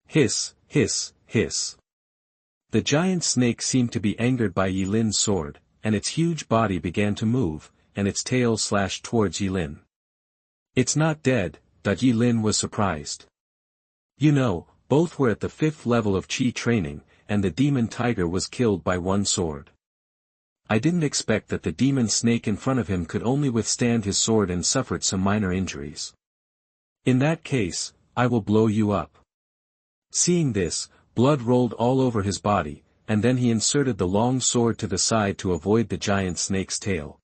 Hiss, hiss, hiss. The giant snake seemed to be angered by Yi Lin's sword, and its huge body began to move, and its tail slashed towards Yi Lin. It's not dead. Yi Lin was surprised. You know, both were at the 5th level of Qi training, and the demon tiger was killed by one sword. I didn't expect that the demon snake in front of him could only withstand his sword and suffered some minor injuries. In that case, I will blow you up. Seeing this, blood rolled all over his body, and then he inserted the long sword to the side to avoid the giant snake's tail.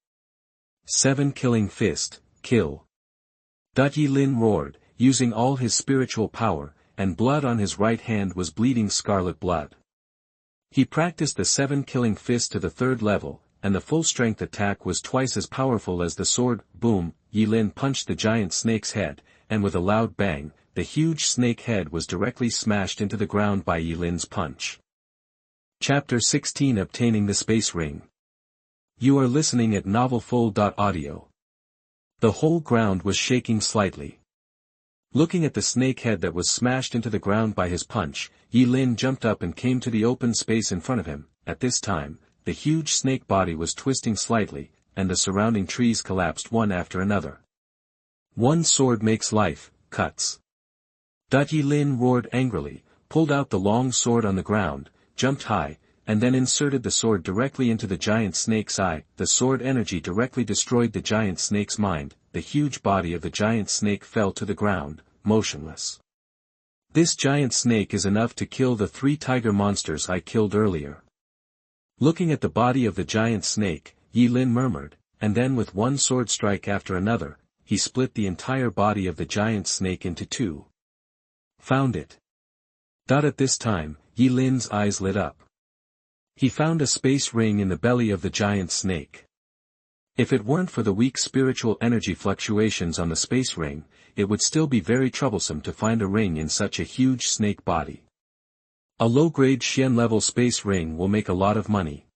7 Killing Fist, Kill. Yi Lin roared, using all his spiritual power, and blood on his right hand was bleeding scarlet blood. He practiced the 7 Killing Fist to the 3rd level, and the full-strength attack was twice as powerful as the sword. Boom, Yi Lin punched the giant snake's head, and with a loud bang, the huge snake head was directly smashed into the ground by Yi Lin's punch. Chapter 16 Obtaining the Space Ring. You are listening at NovelFull.audio. The whole ground was shaking slightly. Looking at the snake head that was smashed into the ground by his punch, Yi Lin jumped up and came to the open space in front of him. At this time, the huge snake body was twisting slightly, and the surrounding trees collapsed one after another. One sword makes life, cuts. Yi Lin roared angrily, pulled out the long sword on the ground, jumped high, and then inserted the sword directly into the giant snake's eye. The sword energy directly destroyed the giant snake's mind. The huge body of the giant snake fell to the ground, motionless. This giant snake is enough to kill the 3 tiger monsters I killed earlier. Looking at the body of the giant snake, Yi Lin murmured, and then with one sword strike after another, he split the entire body of the giant snake into 2. Found it. At this time, Yi Lin's eyes lit up. He found a space ring in the belly of the giant snake. If it weren't for the weak spiritual energy fluctuations on the space ring, it would still be very troublesome to find a ring in such a huge snake body. A low-grade Xian-level space ring will make a lot of money.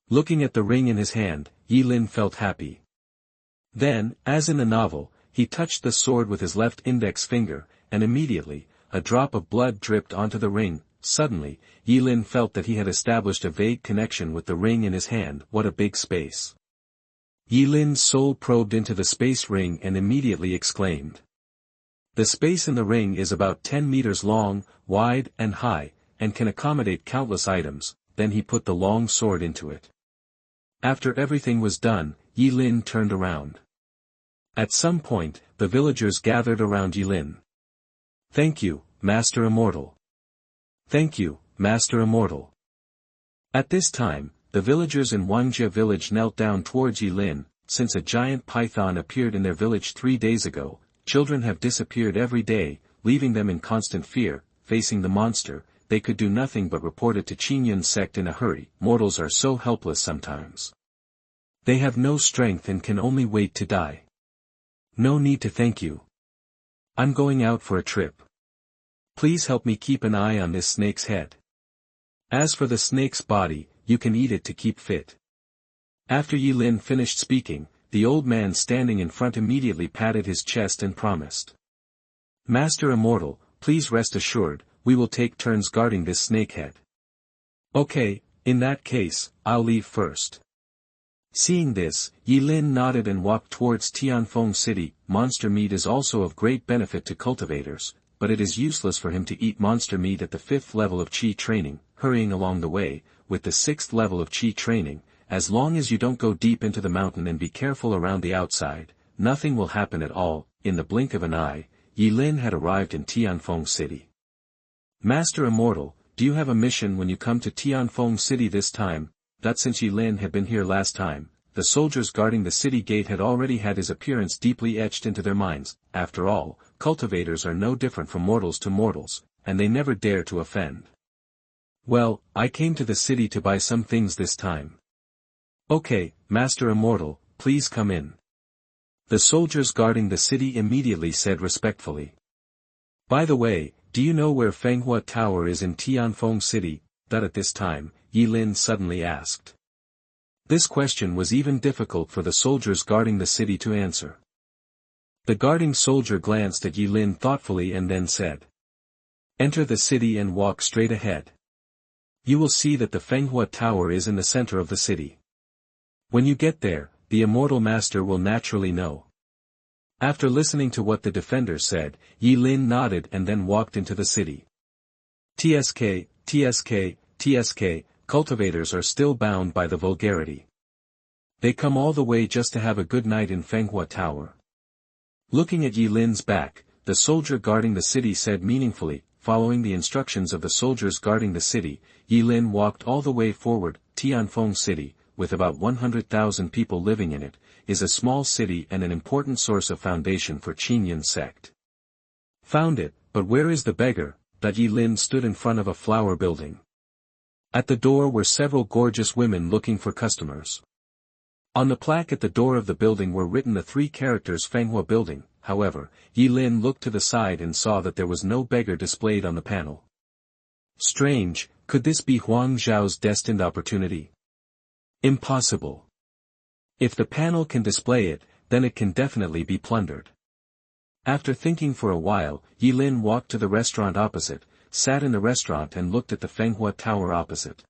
Looking at the ring in his hand, Yi Lin felt happy. Then, as in the novel, he touched the sword with his left index finger, and immediately, a drop of blood dripped onto the ring. Suddenly, Yi Lin felt that he had established a vague connection with the ring in his hand. What a big space. Yi Lin's soul probed into the space ring and immediately exclaimed. The space in the ring is about 10 meters long, wide, and high, and can accommodate countless items. Then he put the long sword into it. After everything was done, Yi Lin turned around. At some point, the villagers gathered around Yi Lin. Thank you, Master Immortal. Thank you, Master Immortal. At this time, the villagers in Huang Xiao village knelt down towards Yi Lin. Since a giant python appeared in their village 3 days ago, children have disappeared every day, leaving them in constant fear. Facing the monster, they could do nothing but report it to Qingyun's sect in a hurry. Mortals are so helpless sometimes. They have no strength and can only wait to die. No need to thank you. I'm going out for a trip. Please help me keep an eye on this snake's head. As for the snake's body, you can eat it to keep fit. After Yi Lin finished speaking, the old man standing in front immediately patted his chest and promised. Master Immortal, please rest assured, we will take turns guarding this snakehead. Okay, in that case, I'll leave first. Seeing this, Yi Lin nodded and walked towards Tianfeng City. Monster meat is also of great benefit to cultivators, but it is useless for him to eat monster meat at the 5th level of Qi training. Hurrying along the way, with the 6th level of Qi training, as long as you don't go deep into the mountain and be careful around the outside, nothing will happen at all. In the blink of an eye, Yi Lin had arrived in Tianfeng City. Master Immortal, do you have a mission when you come to Tianfeng City this time? Since Yi Lin had been here last time, the soldiers guarding the city gate had already had his appearance deeply etched into their minds. After all, cultivators are no different from mortals to mortals, and they never dare to offend. Well, I came to the city to buy some things this time. Okay, Master Immortal, please come in. The soldiers guarding the city immediately said respectfully. By the way, do you know where Fenghua Tower is in Tianfeng City? At this time, Yi Lin suddenly asked. This question was even difficult for the soldiers guarding the city to answer. The guarding soldier glanced at Yi Lin thoughtfully and then said. Enter the city and walk straight ahead. You will see that the Fenghua Tower is in the center of the city. When you get there, the Immortal Master will naturally know. After listening to what the defender said, Yi Lin nodded and then walked into the city. TSK, TSK, TSK, cultivators are still bound by the vulgarity. They come all the way just to have a good night in Fenghua Tower. Looking at Yi Lin's back, the soldier guarding the city said meaningfully, following the instructions of the soldiers guarding the city, Yi Lin walked all the way forward. Tianfeng City, with about 100,000 people living in it, is a small city and an important source of foundation for Qingyun sect. Found it, but where is the beggar? That Yi Lin stood in front of a flower building. At the door were several gorgeous women looking for customers. On the plaque at the door of the building were written the 3 characters Fenghua Building. However, Yi Lin looked to the side and saw that there was no beggar displayed on the panel. Strange, could this be Huang Xiao's destined opportunity? Impossible. If the panel can display it, then it can definitely be plundered. After thinking for a while, Yi Lin walked to the restaurant opposite, sat in the restaurant and looked at the Fenghua Tower opposite.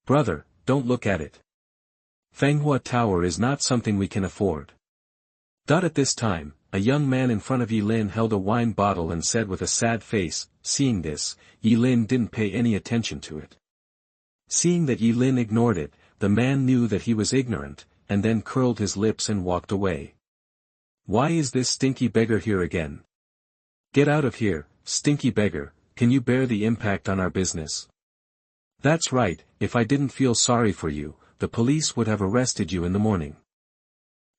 Brother, don't look at it. Fenghua Tower is not something we can afford. At this time, a young man in front of Yi Lin held a wine bottle and said with a sad face. Seeing this, Yi Lin didn't pay any attention to it. Seeing that Yi Lin ignored it, the man knew that he was ignorant, and then curled his lips and walked away. Why is this stinky beggar here again? Get out of here, stinky beggar, can you bear the impact on our business? That's right, if I didn't feel sorry for you, the police would have arrested you in the morning.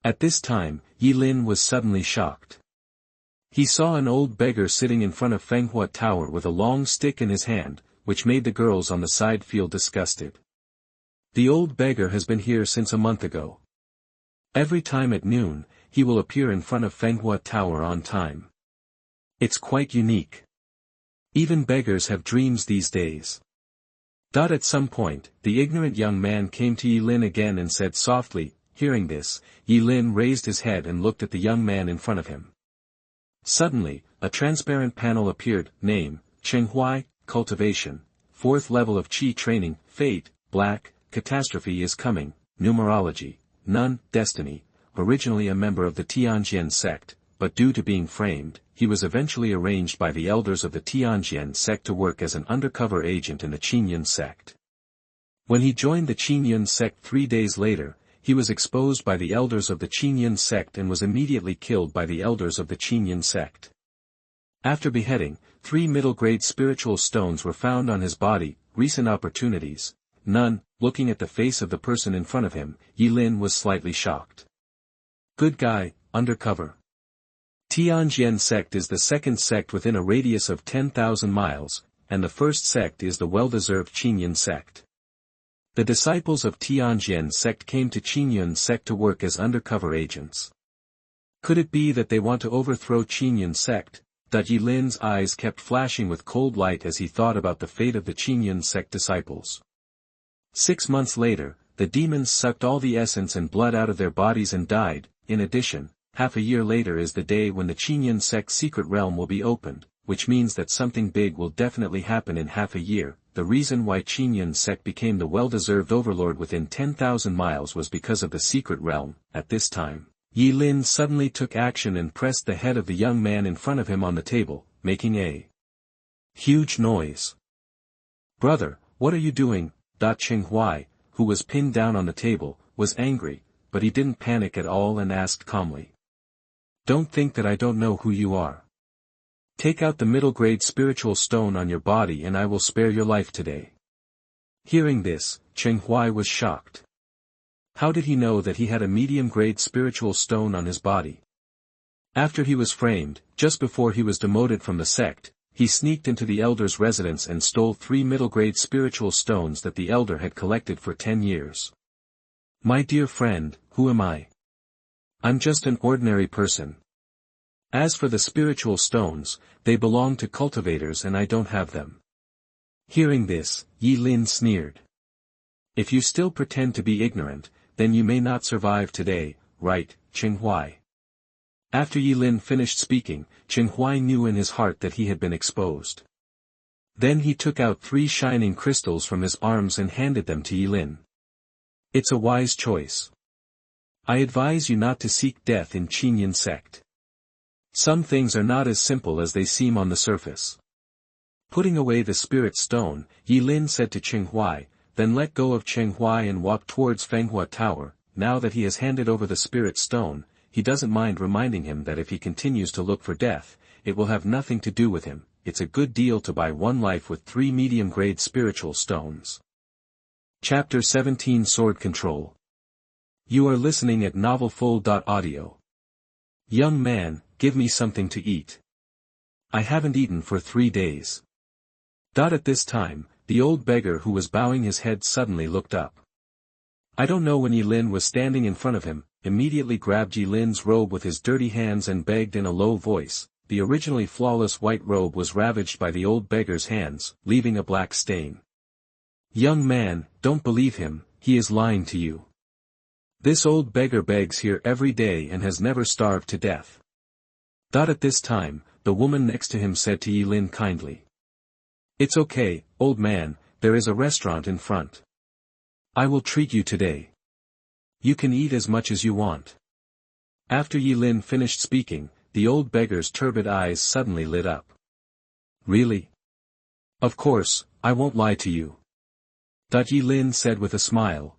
At this time, Yi Lin was suddenly shocked. He saw an old beggar sitting in front of Fenghua Tower with a long stick in his hand, which made the girls on the side feel disgusted. The old beggar has been here since a month ago. Every time at noon, he will appear in front of Fenghua Tower on time. It's quite unique. Even beggars have dreams these days. At some point, the ignorant young man came to Yi Lin again and said softly. Hearing this, Yi Lin raised his head and looked at the young man in front of him. Suddenly, a transparent panel appeared. Name, Chenghuai, Cultivation, 4th level of Qi training, Fate, Black, Catastrophe is coming, Numerology, None, Destiny, originally a member of the Tianjian sect, but due to being framed, he was eventually arranged by the elders of the Tianjian sect to work as an undercover agent in the Qingyun sect. When he joined the Qingyun sect 3 days later, he was exposed by the elders of the Qingyun sect and was immediately killed by the elders of the Qingyun sect. After beheading, 3 middle-grade spiritual stones were found on his body. Recent opportunities. None. Looking at the face of the person in front of him, Yi Lin was slightly shocked. Good guy, undercover. Tianjian sect is the second sect within a radius of 10,000 miles, and the first sect is the well-deserved Qingyun sect. The disciples of Tianjian sect came to Qingyun sect to work as undercover agents. Could it be that they want to overthrow Qingyun sect? Yi Lin's eyes kept flashing with cold light as he thought about the fate of the Qingyun sect disciples. 6 months later, the demons sucked all the essence and blood out of their bodies and died. In addition, half a year later is the day when the Qingyun sect's secret realm will be opened, which means that something big will definitely happen in half a year. The reason why Qingyun sect became the well-deserved overlord within 10,000 miles was because of the secret realm. At this time, Yi Lin suddenly took action and pressed the head of the young man in front of him on the table, making a huge noise. Brother, what are you doing? Chenghuai, who was pinned down on the table, was angry, but he didn't panic at all and asked calmly. Don't think that I don't know who you are. Take out the middle-grade spiritual stone on your body and I will spare your life today. Hearing this, Chenghuai was shocked. How did he know that he had a medium-grade spiritual stone on his body? After he was framed, just before he was demoted from the sect, he sneaked into the elder's residence and stole 3 middle-grade spiritual stones that the elder had collected for 10 years. My dear friend, who am I? I'm just an ordinary person. As for the spiritual stones, they belong to cultivators and I don't have them. Hearing this, Yi Lin sneered. If you still pretend to be ignorant, then you may not survive today, right, Chenghuai? After Yi Lin finished speaking, Chenghuai knew in his heart that he had been exposed. Then he took out 3 shining crystals from his arms and handed them to Yi Lin. It's a wise choice. I advise you not to seek death in Qingyun sect. Some things are not as simple as they seem on the surface. Putting away the spirit stone, Yi Lin said to Chenghuai, then let go of Cheng Huai and walked towards Fenghua Tower. Now that he has handed over the spirit stone, he doesn't mind reminding him that if he continues to look for death, it will have nothing to do with him. It's a good deal to buy one life with 3 medium-grade spiritual stones. Chapter 17 Sword Control. You are listening at novelfull.audio. Young man, give me something to eat. I haven't eaten for 3 days. At this time, the old beggar who was bowing his head suddenly looked up. I don't know when Yilin was standing in front of him, immediately grabbed Yilin's robe with his dirty hands and begged in a low voice. The originally flawless white robe was ravaged by the old beggar's hands, leaving a black stain. Young man, don't believe him, he is lying to you. This old beggar begs here every day and has never starved to death. At this time, the woman next to him said to Yilin kindly. It's okay, old man, there is a restaurant in front. I will treat you today. You can eat as much as you want. After Yilin finished speaking, the old beggar's turbid eyes suddenly lit up. Really? Of course, I won't lie to you. Yilin said with a smile.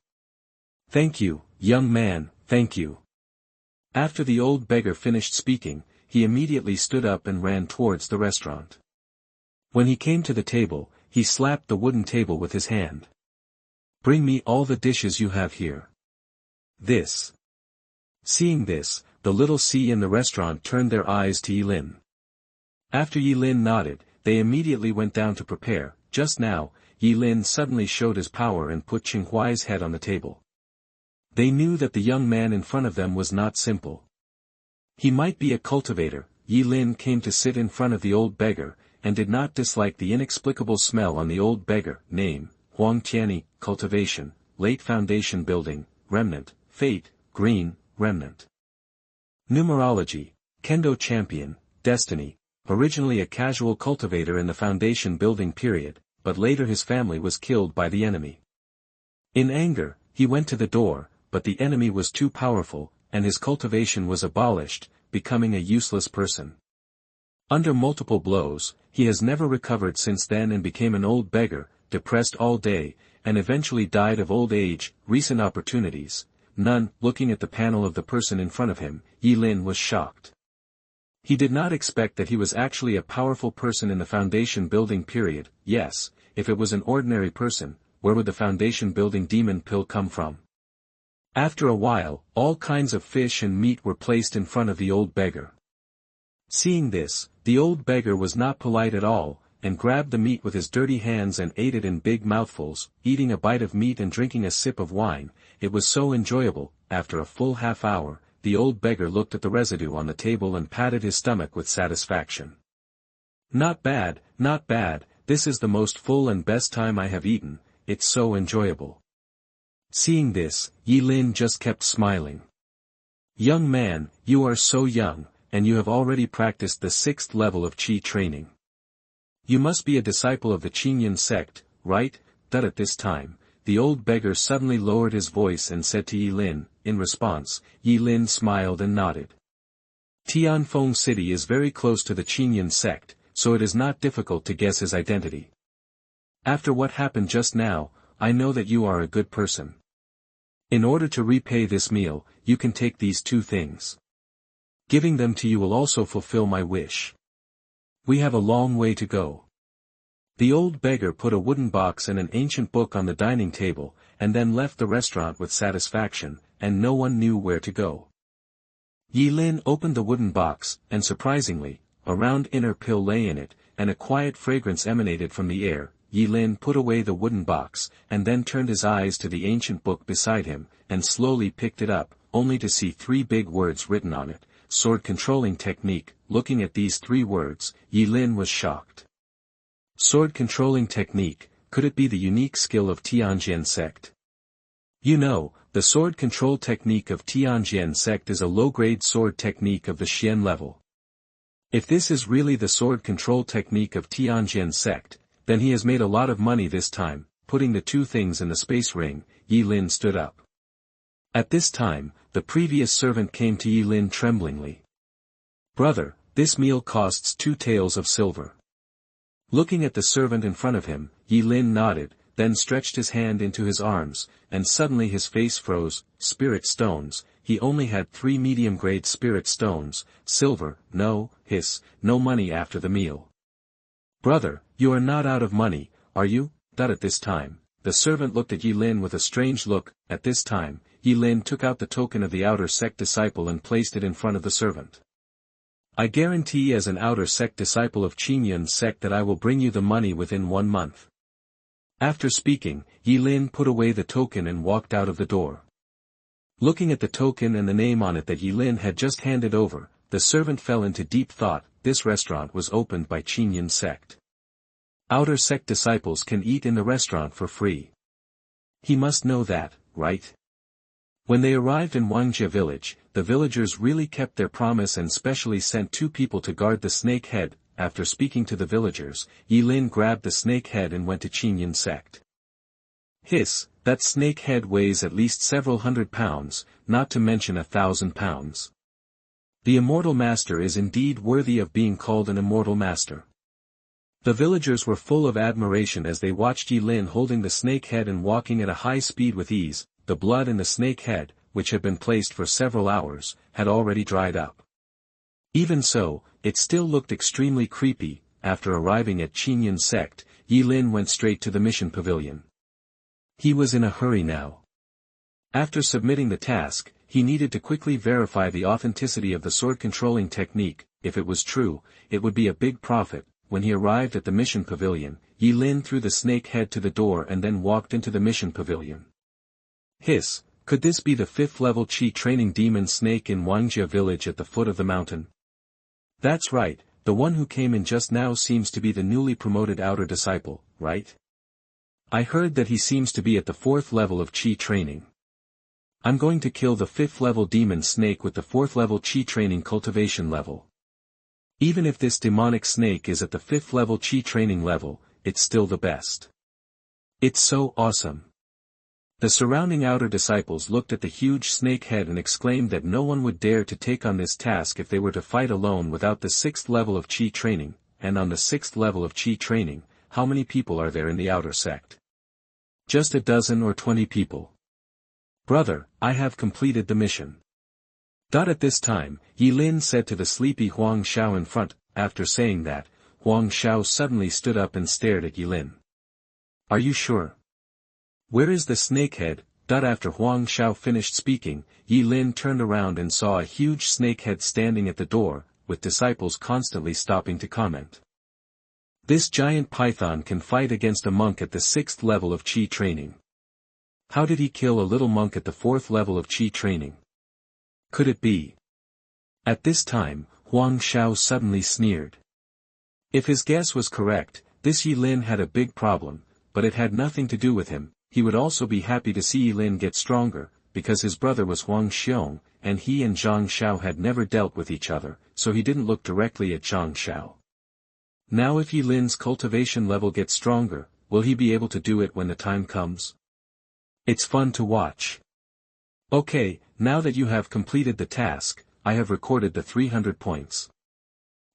Thank you, young man, thank you. After the old beggar finished speaking, he immediately stood up and ran towards the restaurant. When he came to the table, he slapped the wooden table with his hand. Bring me all the dishes you have here. This. Seeing this, the little C in the restaurant turned their eyes to Yilin. After Yilin nodded, they immediately went down to prepare. Just now, Yilin suddenly showed his power and put Cheng Huai's head on the table. They knew that the young man in front of them was not simple. He might be a cultivator. Yilin came to sit in front of the old beggar, and did not dislike the inexplicable smell on the old beggar. Name, Huang Xiao, Cultivation, Late Foundation Building, Remnant, Fate, Green, Remnant. Numerology, Kendo Champion, Destiny, originally a casual cultivator in the Foundation building period, but later his family was killed by the enemy. In anger, he went to the door, but the enemy was too powerful, and his cultivation was abolished, becoming a useless person. Under multiple blows, he has never recovered since then and became an old beggar, depressed all day, and eventually died of old age. Recent opportunities, none. Looking at the panel of the person in front of him, Yilin was shocked. He did not expect that he was actually a powerful person in the Foundation building period. Yes, if it was an ordinary person, where would the Foundation building demon pill come from? After a while, all kinds of fish and meat were placed in front of the old beggar. Seeing this, the old beggar was not polite at all, and grabbed the meat with his dirty hands and ate it in big mouthfuls, eating a bite of meat and drinking a sip of wine. It was so enjoyable. After a full half hour, the old beggar looked at the residue on the table and patted his stomach with satisfaction. Not bad, not bad, this is the most full and best time I have eaten, it's so enjoyable. Seeing this, Yilin just kept smiling. Young man, you are so young, and you have already practiced the 6th level of Qi training. You must be a disciple of the Qinyan sect, right? At this time, the old beggar suddenly lowered his voice and said to Yilin. In response, Yilin smiled and nodded. Tianfeng City is very close to the Qinyan sect, so it is not difficult to guess his identity. After what happened just now, I know that you are a good person. In order to repay this meal, you can take these 2 things. Giving them to you will also fulfill my wish. We have a long way to go. The old beggar put a wooden box and an ancient book on the dining table, and then left the restaurant with satisfaction, and no one knew where to go. Yilin opened the wooden box, and surprisingly, a round inner pill lay in it, and a quiet fragrance emanated from the air. Yilin put away the wooden box, and then turned his eyes to the ancient book beside him, and slowly picked it up, only to see 3 big words written on it. Sword Controlling Technique. Looking at these 3 words, Yilin was shocked. Sword Controlling Technique, could it be the unique skill of Tianjian sect? You know, the sword control technique of Tianjian sect is a low-grade sword technique of the Xian level. If this is really the sword control technique of Tianjian sect, then he has made a lot of money this time. Putting the 2 things in the space ring, Yilin stood up. At this time, the previous servant came to Yilin tremblingly. Brother, this meal costs 2 taels of silver. Looking at the servant in front of him, Yilin nodded. then stretched his hand into his arms, and suddenly his face froze. Spirit stones. He only had 3 medium-grade spirit stones, silver, no money after the meal. Brother, you are not out of money, are you? At this time, the servant looked at Yilin with a strange look. At this time, Yilin took out the token of the outer sect disciple and placed it in front of the servant. I guarantee as an outer sect disciple of Qingyun's sect that I will bring you the money within 1 month. After speaking, Yilin put away the token and walked out of the door. Looking at the token and the name on it that Yilin had just handed over, the servant fell into deep thought. This restaurant was opened by Qingyun's sect. Outer sect disciples can eat in the restaurant for free. He must know that, right? When they arrived in Huang village, the villagers really kept their promise and specially sent 2 people to guard the snake head. After speaking to the villagers, Yilin grabbed the snake head and went to Qingyun's sect. Hiss, that snake head weighs at least several hundred pounds, not to mention 1,000 pounds. The immortal master is indeed worthy of being called an immortal master. The villagers were full of admiration as they watched Yilin holding the snake head and walking at a high speed with ease. The blood in the snake head, which had been placed for several hours, had already dried up. Even so, it still looked extremely creepy. After arriving at Qingyun's sect, Yilin went straight to the mission pavilion. He was in a hurry now. After submitting the task, he needed to quickly verify the authenticity of the sword controlling technique. If it was true, it would be a big profit. When he arrived at the mission pavilion, Yilin threw the snake head to the door and then walked into the mission pavilion. Hiss, could this be the 5th level Qi training demon snake in Huang village at the foot of the mountain? That's right, the one who came in just now seems to be the newly promoted outer disciple, right? I heard that he seems to be at the 4th level of Qi training. I'm going to kill the 5th level demon snake with the 4th level Qi training cultivation level. Even if this demonic snake is at the 5th level Qi training level, it's still the best. It's so awesome. The surrounding outer disciples looked at the huge snake head and exclaimed that no one would dare to take on this task if they were to fight alone without the 6th level of Qi training. And on the 6th level of Qi training, how many people are there in the outer sect? Just a dozen or 20 people. Brother, I have completed the mission. At this time, Yilin said to the sleepy Huang Xiao in front. After saying that, Huang Xiao suddenly stood up and stared at Yilin. Are you sure? Where is the snakehead? After Huang Xiao finished speaking, Yilin turned around and saw a huge snakehead standing at the door, with disciples constantly stopping to comment. This giant python can fight against a monk at the 6th level of Qi training. How did he kill a little monk at the 4th level of Qi training? Could it be? At this time, Huang Xiao suddenly sneered. If his guess was correct, this Yilin had a big problem, but it had nothing to do with him. He would also be happy to see Yilin get stronger, because his brother was Huang Xiong, and he and Zhang Xiao had never dealt with each other, so he didn't look directly at Zhang Xiao. Now if Yilin's cultivation level gets stronger, will he be able to do it when the time comes? It's fun to watch. Okay, now that you have completed the task, I have recorded the 300 points.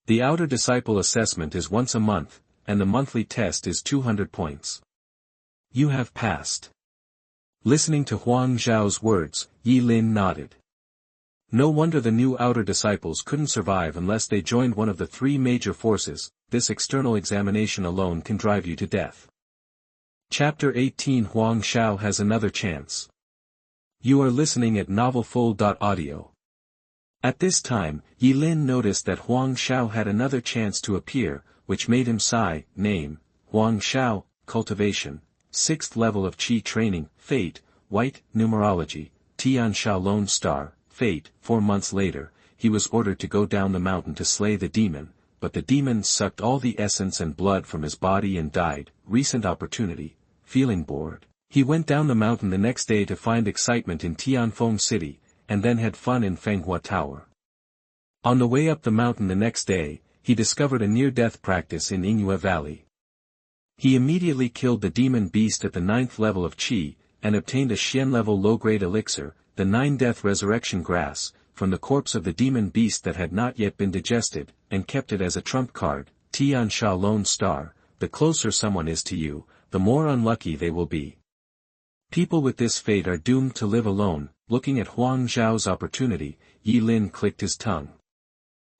The outer disciple assessment is once a month, and the monthly test is 200 points. You have passed. Listening to Huang Xiao's words, Yilin nodded. No wonder the new outer disciples couldn't survive unless they joined one of the 3 major forces. This external examination alone can drive you to death. Chapter 18 Huang Xiao has another chance. You are listening at MaleProtagonist. At this time, Yilin noticed that Huang Xiao had another chance to appear, which made him sigh. Name, Huang Xiao, Cultivation, 6th level of Qi training, Fate, White, Numerology, Tiansha Lone Star, Fate. 4 months later, he was ordered to go down the mountain to slay the demon, but the demon sucked all the essence and blood from his body and died. Recent opportunity. Feeling bored, he went down the mountain the next day to find excitement in Tianfeng City, and then had fun in Fenghua Tower. On the way up the mountain the next day, he discovered a near-death practice in Yingyue Valley. He immediately killed the demon beast at the 9th level of Qi, and obtained a Xian-level low-grade elixir, the 9-death resurrection grass, from the corpse of the demon beast that had not yet been digested, and kept it as a trump card. Tiansha Lone Star, the closer someone is to you, the more unlucky they will be. People with this fate are doomed to live alone. Looking at Huang Xiao's opportunity, Yi Lin clicked his tongue.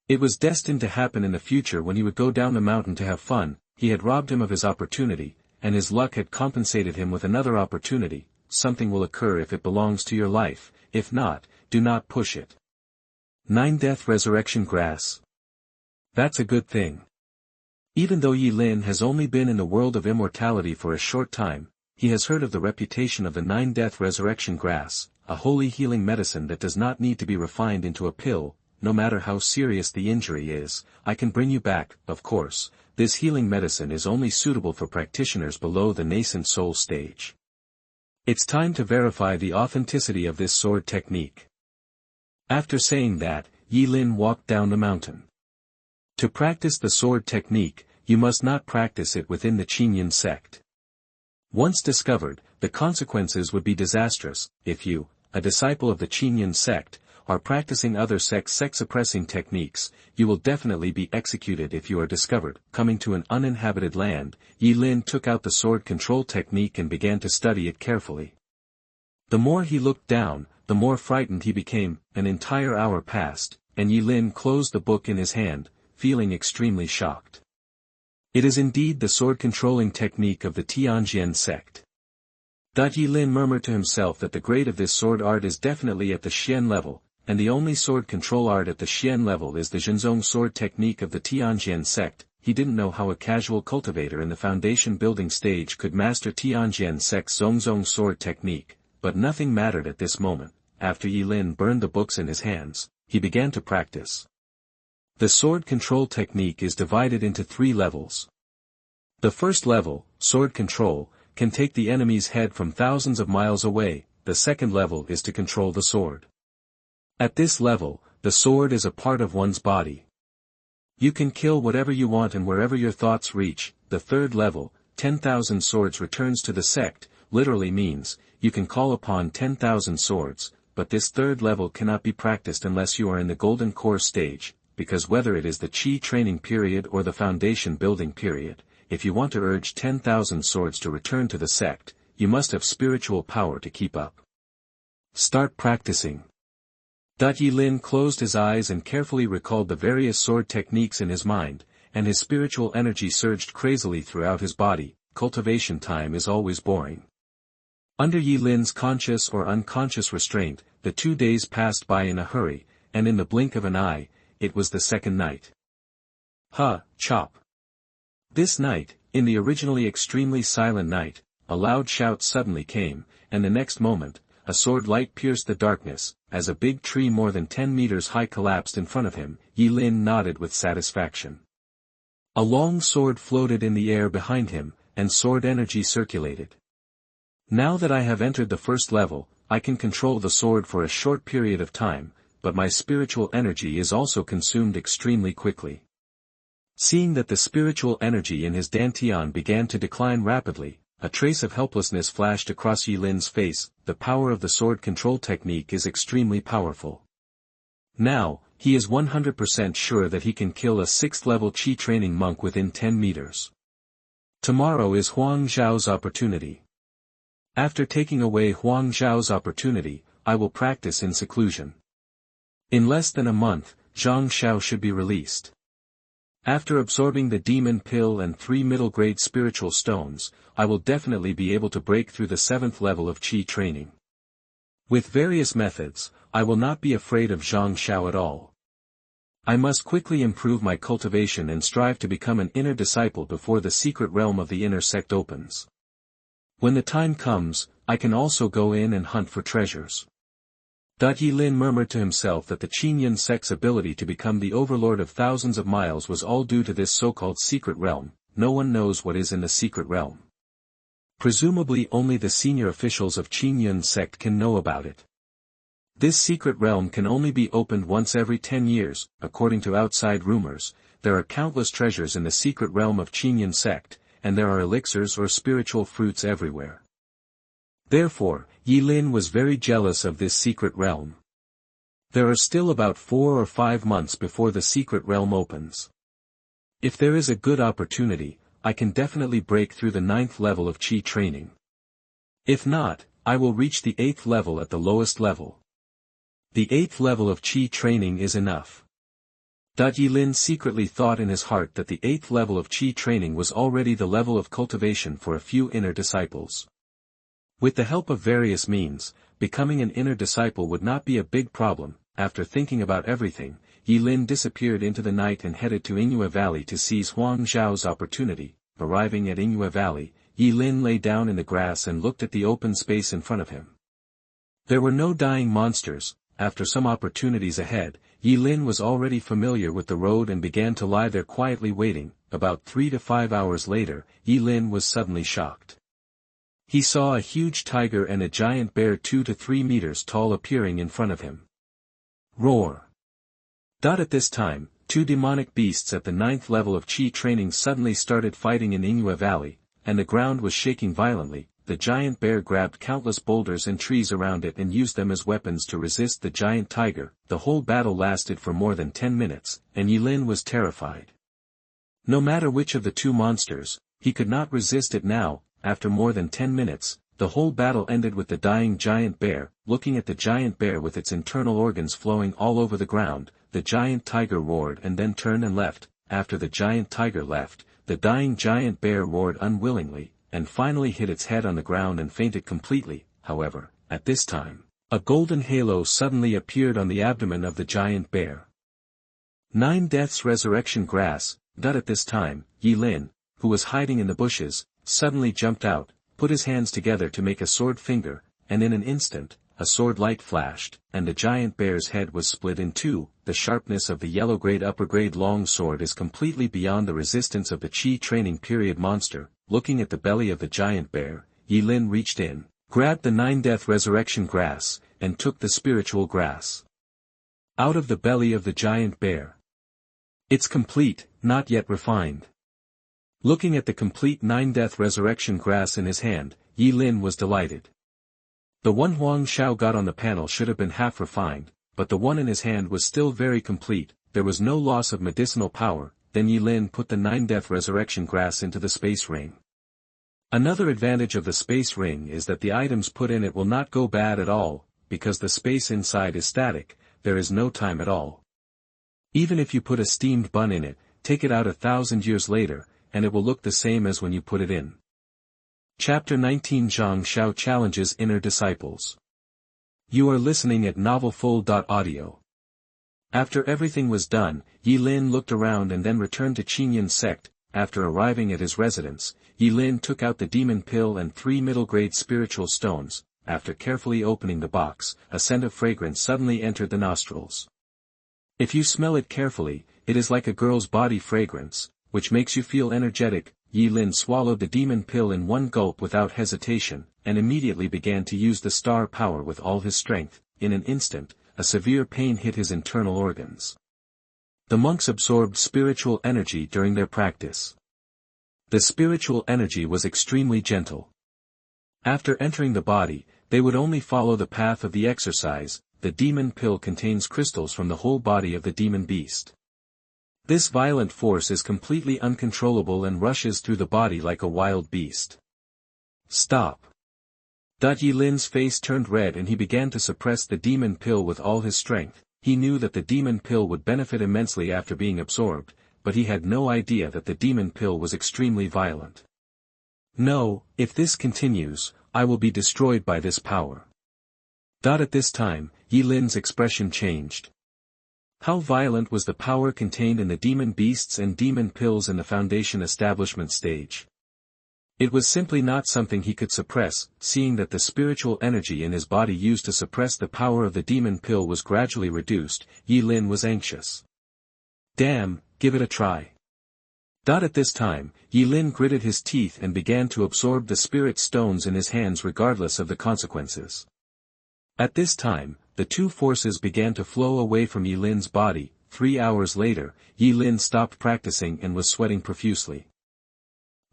It was destined to happen in the future when he would go down the mountain to have fun. He had robbed him of his opportunity, and his luck had compensated him with another opportunity. Something will occur if it belongs to your life, if not, do not push it. 9 Death Resurrection Grass. That's a good thing. Even though Yi Lin has only been in the world of immortality for a short time, he has heard of the reputation of the 9 Death Resurrection Grass, a holy healing medicine that does not need to be refined into a pill. No matter how serious the injury is, I can bring you back. Of course, this healing medicine is only suitable for practitioners below the nascent soul stage. It's time to verify the authenticity of this sword technique. After saying that, Yi Lin walked down the mountain. To practice the sword technique, you must not practice it within the Qinyan sect. Once discovered, the consequences would be disastrous. If you, a disciple of the Qinyan sect, are practicing other sex-suppressing techniques, you will definitely be executed if you are discovered. Coming to an uninhabited land, Yi Lin took out the sword control technique and began to study it carefully. The more he looked down, the more frightened he became. An entire hour passed, and Yi Lin closed the book in his hand, feeling extremely shocked. It is indeed the sword-controlling technique of the Tianjian sect. Yi Lin murmured to himself that the grade of this sword art is definitely at the Xian level, and the only sword control art at the Xian level is the Zhenzong sword technique of the Tianjian sect. He didn't know how a casual cultivator in the foundation building stage could master Tianjian sect's Zhongzong sword technique, but nothing mattered at this moment. After Yi Lin burned the books in his hands, he began to practice. The sword control technique is divided into 3 levels. The first level, sword control, can take the enemy's head from thousands of miles away. The second level is to control the sword. At this level, the sword is a part of one's body. You can kill whatever you want and wherever your thoughts reach. The third level, 10,000 swords returns to the sect, literally means, you can call upon 10,000 swords, but this third level cannot be practiced unless you are in the golden core stage, because whether it is the Qi training period or the foundation building period, if you want to urge 10,000 swords to return to the sect, you must have spiritual power to keep up. Start practicing. Yi Lin closed his eyes and carefully recalled the various sword techniques in his mind, and his spiritual energy surged crazily throughout his body. Cultivation time is always boring. Under Yi Lin's conscious or unconscious restraint, the 2 days passed by in a hurry, and in the blink of an eye, it was the second night. Chop. This night, in the originally extremely silent night, a loud shout suddenly came, and the next moment, a sword light pierced the darkness. As a big tree more than 10 meters high collapsed in front of him, Yi Lin nodded with satisfaction. A long sword floated in the air behind him, and sword energy circulated. Now that I have entered the first level, I can control the sword for a short period of time, but my spiritual energy is also consumed extremely quickly. Seeing that the spiritual energy in his dantian began to decline rapidly, a trace of helplessness flashed across Yi Lin's face. The power of the sword control technique is extremely powerful. Now, he is 100% sure that he can kill a 6th-level Qi training monk within 10 meters. Tomorrow is Huang Xiao's opportunity. After taking away Huang Xiao's opportunity, I will practice in seclusion. In less than a month, Zhang Xiao should be released. After absorbing the demon pill and 3 middle-grade spiritual stones, I will definitely be able to break through the 7th level of Qi training. With various methods, I will not be afraid of Zhang Xiao at all. I must quickly improve my cultivation and strive to become an inner disciple before the secret realm of the inner sect opens. When the time comes, I can also go in and hunt for treasures. Yi Lin murmured to himself that the Qinyan sect's ability to become the overlord of thousands of miles was all due to this so-called secret realm. No one knows what is in the secret realm. Presumably only the senior officials of Qinyan sect can know about it. This secret realm can only be opened once every 10 years, according to outside rumors. There are countless treasures in the secret realm of Qinyan sect, and there are elixirs or spiritual fruits everywhere. Therefore, Yi Lin was very jealous of this secret realm. There are still about 4 or 5 months before the secret realm opens. If there is a good opportunity, I can definitely break through the 9th level of Qi training. If not, I will reach the 8th level at the lowest level. The 8th level of Qi training is enough. Yilin secretly thought in his heart that the 8th level of Qi training was already the level of cultivation for a few inner disciples. With the help of various means, becoming an inner disciple would not be a big problem. After thinking about everything, Yilin disappeared into the night and headed to Inghua Valley to seize Huang Xiao's opportunity. Arriving at Inghua Valley, Yilin lay down in the grass and looked at the open space in front of him. There were no dying monsters. After some opportunities ahead, Yilin was already familiar with the road and began to lie there quietly waiting. About 3 to 5 hours later, Yilin was suddenly shocked. He saw a huge tiger and a giant bear 2 to 3 meters tall appearing in front of him. Roar! At this time, 2 demonic beasts at the 9th level of Qi training suddenly started fighting in Inghua Valley, and the ground was shaking violently. The giant bear grabbed countless boulders and trees around it and used them as weapons to resist the giant tiger. The whole battle lasted for more than 10 minutes, and Yilin was terrified. No matter which of the 2 monsters, he could not resist it now. After more than 10 minutes, the whole battle ended with the dying giant bear. Looking at the giant bear with its internal organs flowing all over the ground, the giant tiger roared and then turned and left. After the giant tiger left, the dying giant bear roared unwillingly, and finally hit its head on the ground and fainted completely. However, at this time, a golden halo suddenly appeared on the abdomen of the giant bear. 9 Deaths Resurrection Grass. At this time, Yilin, who was hiding in the bushes, suddenly jumped out, put his hands together to make a sword finger, and in an instant, a sword light flashed, and the giant bear's head was split in 2. The sharpness of the yellow-grade upper-grade long sword is completely beyond the resistance of the Qi training period monster. Looking at the belly of the giant bear, Yilin reached in, grabbed the 9 Death Resurrection Grass, and took the spiritual grass out of the belly of the giant bear. It's complete, not yet refined. Looking at the complete 9 Death Resurrection Grass in his hand, Yilin was delighted. The one Huang Xiao got on the panel should have been half refined, but the one in his hand was still very complete. There was no loss of medicinal power. Then Yilin put the 9 Death Resurrection Grass into the space ring. Another advantage of the space ring is that the items put in it will not go bad at all. Because the space inside is static, there is no time at all. Even if you put a steamed bun in it, take it out 1,000 years later, and it will look the same as when you put it in. Chapter 19 Zhang Xiao challenges inner disciples. You are listening at novelfull.audio. After everything was done, Yilin looked around and then returned to Qinyan sect. After arriving at his residence, Yilin took out the demon pill and 3 middle-grade spiritual stones. After carefully opening the box, a scent of fragrance suddenly entered the nostrils. If you smell it carefully, it is like a girl's body fragrance, which makes you feel energetic. Yilin swallowed the demon pill in 1 gulp without hesitation, and immediately began to use the star power with all his strength. In an instant, a severe pain hit his internal organs. The monks absorbed spiritual energy during their practice. The spiritual energy was extremely gentle. After entering the body, they would only follow the path of the exercise. The demon pill contains crystals from the whole body of the demon beast. This violent force is completely uncontrollable and rushes through the body like a wild beast. Stop! Yilin's face turned red and he began to suppress the demon pill with all his strength. He knew that the demon pill would benefit immensely after being absorbed, but he had no idea that the demon pill was extremely violent. No, if this continues, I will be destroyed by this power. At this time, Yilin's expression changed. How violent was the power contained in the demon beasts and demon pills in the Foundation establishment stage? It was simply not something he could suppress. Seeing that the spiritual energy in his body used to suppress the power of the demon pill was gradually reduced, Yilin was anxious. Damn, give it a try. At this time, Yilin gritted his teeth and began to absorb the spirit stones in his hands regardless of the consequences. At this time, the 2 forces began to flow away from Yilin's body. 3 hours later, Yilin stopped practicing and was sweating profusely.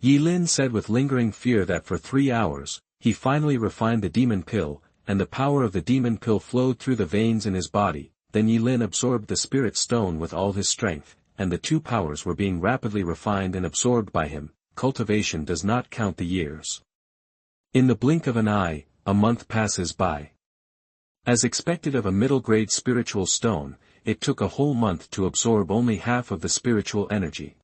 Yilin said with lingering fear that for 3 hours, he finally refined the demon pill, and the power of the demon pill flowed through the veins in his body. Then Yilin absorbed the spirit stone with all his strength, and the 2 powers were being rapidly refined and absorbed by him. cultivation does not count the years. In the blink of an eye, a month passes by. As expected of a middle-grade spiritual stone, it took a whole month to absorb only half of the spiritual energy.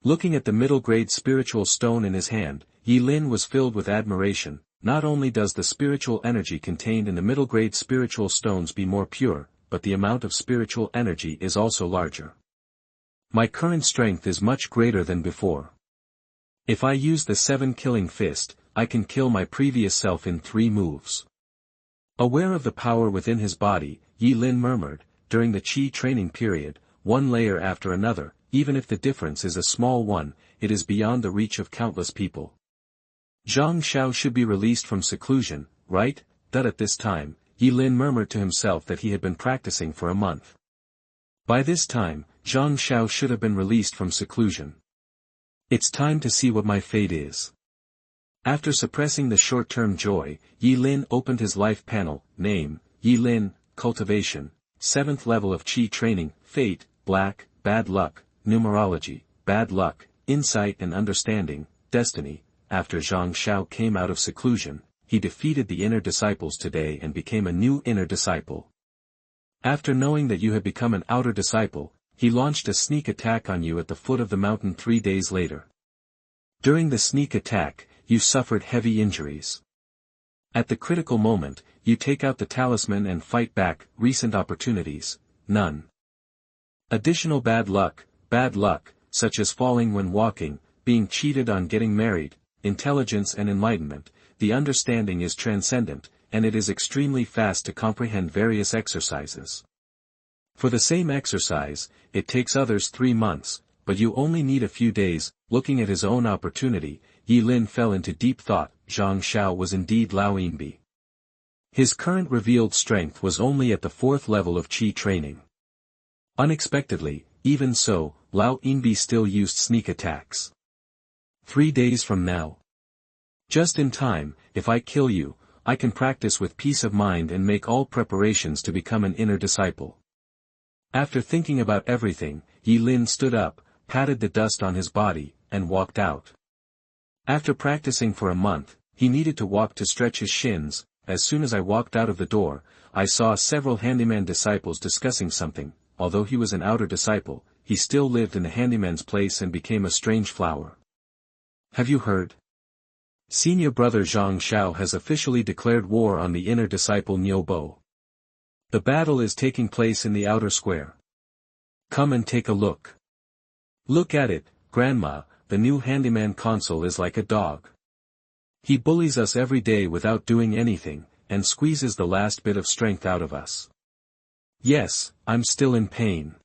Looking at the middle-grade spiritual stone in his hand, Yi Lin was filled with admiration. Not only does the spiritual energy contained in the middle-grade spiritual stones be more pure, but the amount of spiritual energy is also larger. My current strength is much greater than before. If I use the 7-killing fist, I can kill my previous self in 3 moves. Aware of the power within his body, Yi Lin murmured, during the Qi training period, one layer after another, even if the difference is a small one, it is beyond the reach of countless people. Zhang Xiao should be released from seclusion, right? That at this time, Yi Lin murmured to himself that he had been practicing for a month. By this time, Zhang Xiao should have been released from seclusion. It's time to see what my fate is. After suppressing the short-term joy, Yi Lin opened his life panel, name, Yi Lin, cultivation, 7th level of Qi training, fate, black, bad luck, numerology, bad luck, insight and understanding, destiny. After Zhang Xiao came out of seclusion, he defeated the inner disciples today and became a new inner disciple. After knowing that you had become an outer disciple, he launched a sneak attack on you at the foot of the mountain 3 days later. During the sneak attack, you suffered heavy injuries. At the critical moment, you take out the talisman and fight back. Recent opportunities, none. Additional bad luck, such as falling when walking, being cheated on getting married, intelligence and enlightenment. The understanding is transcendent, and it is extremely fast to comprehend various exercises. For the same exercise, it takes others 3 months, but you only need a few days. Looking at his own opportunity, Yi Lin fell into deep thought. Zhang Xiao was indeed Lao Yinbi. His current revealed strength was only at the 4th level of Qi training. Unexpectedly, even so, Lao Yinbi still used sneak attacks. 3 days from now. Just in time, if I kill you, I can practice with peace of mind and make all preparations to become an inner disciple. After thinking about everything, Yi Lin stood up, patted the dust on his body, and walked out. After practicing for a month, he needed to walk to stretch his shins. As soon as I walked out of the door, I saw several handyman disciples discussing something. Although he was an outer disciple, he still lived in the handyman's place and became a strange flower. Have you heard? Senior brother Zhang Xiao has officially declared war on the inner disciple Niu Bo. The battle is taking place in the outer square. Come and take a look. Look at it, Grandma. The new handyman consul is like a dog. He bullies us every day without doing anything, and squeezes the last bit of strength out of us. Yes, I'm still in pain.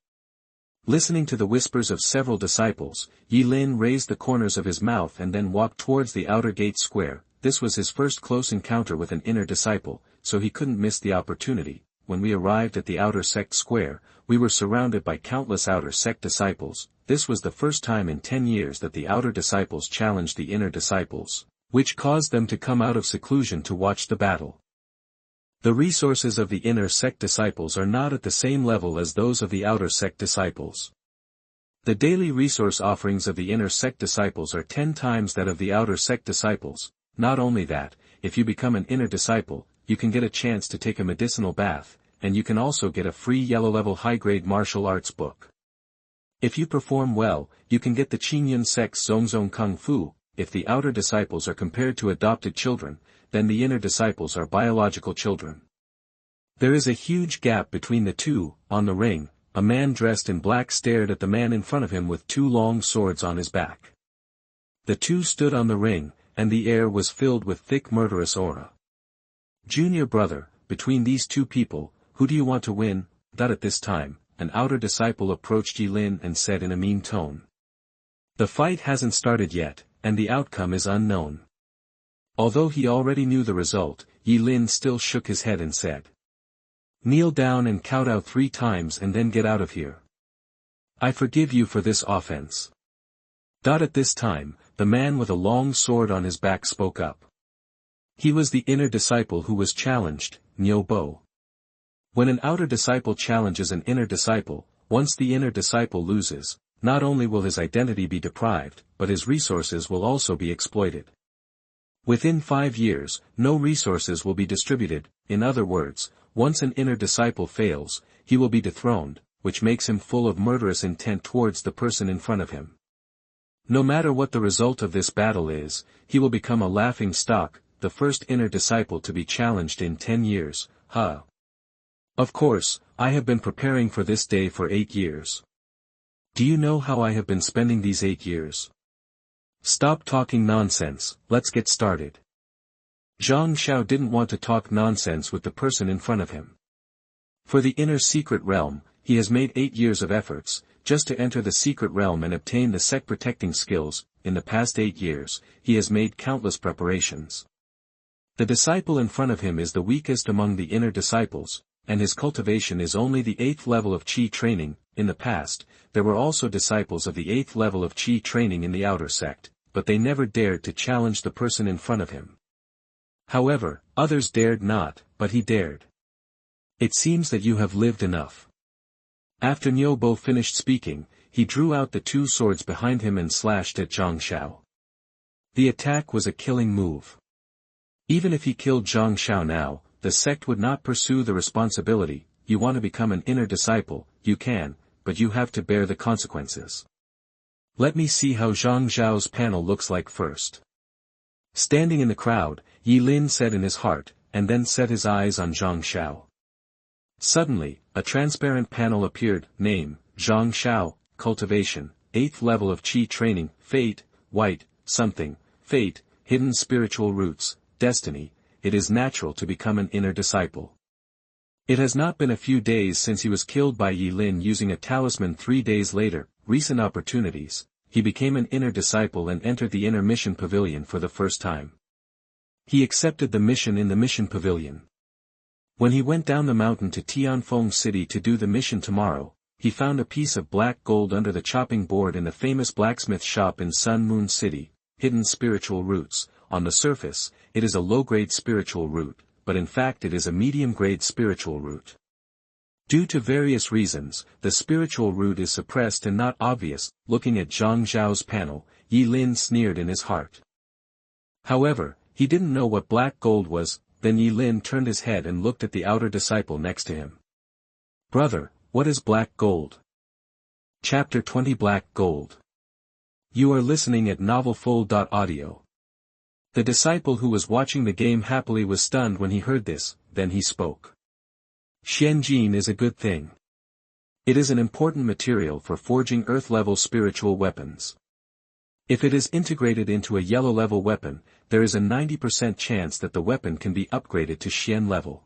Listening to the whispers of several disciples, Yi Lin raised the corners of his mouth and then walked towards the outer gate square. This was his first close encounter with an inner disciple, so he couldn't miss the opportunity. When we arrived at the outer sect square, we were surrounded by countless outer sect disciples. This was the first time in 10 years that the outer disciples challenged the inner disciples, which caused them to come out of seclusion to watch the battle. The resources of the inner sect disciples are not at the same level as those of the outer sect disciples. The daily resource offerings of the inner sect disciples are 10 times that of the outer sect disciples. Not only that, if you become an inner disciple, you can get a chance to take a medicinal bath, and you can also get a free yellow-level high-grade martial arts book. If you perform well, you can get the Qingyun sect's Zongzong Kung Fu. If the outer disciples are compared to adopted children, then the inner disciples are biological children. There is a huge gap between the two. On the ring, a man dressed in black stared at the man in front of him with 2 long swords on his back. The two stood on the ring, and the air was filled with thick murderous aura. Junior brother, between these 2 people, who do you want to win? That at this time, an outer disciple approached Yi Lin and said in a mean tone. The fight hasn't started yet, and the outcome is unknown. Although he already knew the result, Yi Lin still shook his head and said. Kneel down and kowtow 3 times and then get out of here. I forgive you for this offense. At this time, the man with a long sword on his back spoke up. He was the inner disciple who was challenged, Niu Bo. When an outer disciple challenges an inner disciple, once the inner disciple loses, not only will his identity be deprived, but his resources will also be exploited. Within 5 years, no resources will be distributed. In other words, once an inner disciple fails, he will be dethroned, which makes him full of murderous intent towards the person in front of him. No matter what the result of this battle is, he will become a laughing stock, the first inner disciple to be challenged in 10 years, Of course, I have been preparing for this day for 8 years. Do you know how I have been spending these 8 years? Stop talking nonsense, let's get started. Zhang Xiao didn't want to talk nonsense with the person in front of him. For the inner secret realm, he has made 8 years of efforts, just to enter the secret realm and obtain the sect protecting skills. In the past 8 years, he has made countless preparations. The disciple in front of him is the weakest among the inner disciples, and his cultivation is only the 8th level of Qi training. In the past, there were also disciples of the 8th level of Qi training in the outer sect, but they never dared to challenge the person in front of him. However, others dared not, but he dared. It seems that you have lived enough. After Niubo finished speaking, he drew out the 2 swords behind him and slashed at Zhang Xiao. The attack was a killing move. Even if he killed Zhang Xiao now, the sect would not pursue the responsibility. You want to become an inner disciple, you can, but you have to bear the consequences. Let me see how Zhang Xiao's panel looks like first. Standing in the crowd, Yi Lin said in his heart, and then set his eyes on Zhang Xiao. Suddenly, a transparent panel appeared. Name, Zhang Xiao, Cultivation, 8th level of Qi training, Fate, White, something, Fate, Hidden spiritual roots, Destiny. It is natural to become an inner disciple. It has not been a few days since he was killed by Yi Lin using a talisman. 3 days later, recent opportunities, he became an inner disciple and entered the inner mission pavilion for the first time. He accepted the mission in the mission pavilion. When he went down the mountain to Tianfeng City to do the mission tomorrow, he found a piece of black gold under the chopping board in the famous blacksmith shop in Sun Moon City. Hidden spiritual roots. On the surface, it is a low-grade spiritual root, but in fact it is a medium-grade spiritual root. Due to various reasons, the spiritual root is suppressed and not obvious. Looking at Zhang Xiao's panel, Yi Lin sneered in his heart. However, he didn't know what black gold was. Then Yi Lin turned his head and looked at the outer disciple next to him. Brother, what is black gold? Chapter 20 Black Gold. You are listening at MaleProtagonist. The disciple who was watching the game happily was stunned when he heard this. Then he spoke. Xianjin is a good thing. It is an important material for forging earth-level spiritual weapons. If it is integrated into a yellow-level weapon, there is a 90% chance that the weapon can be upgraded to Xian level.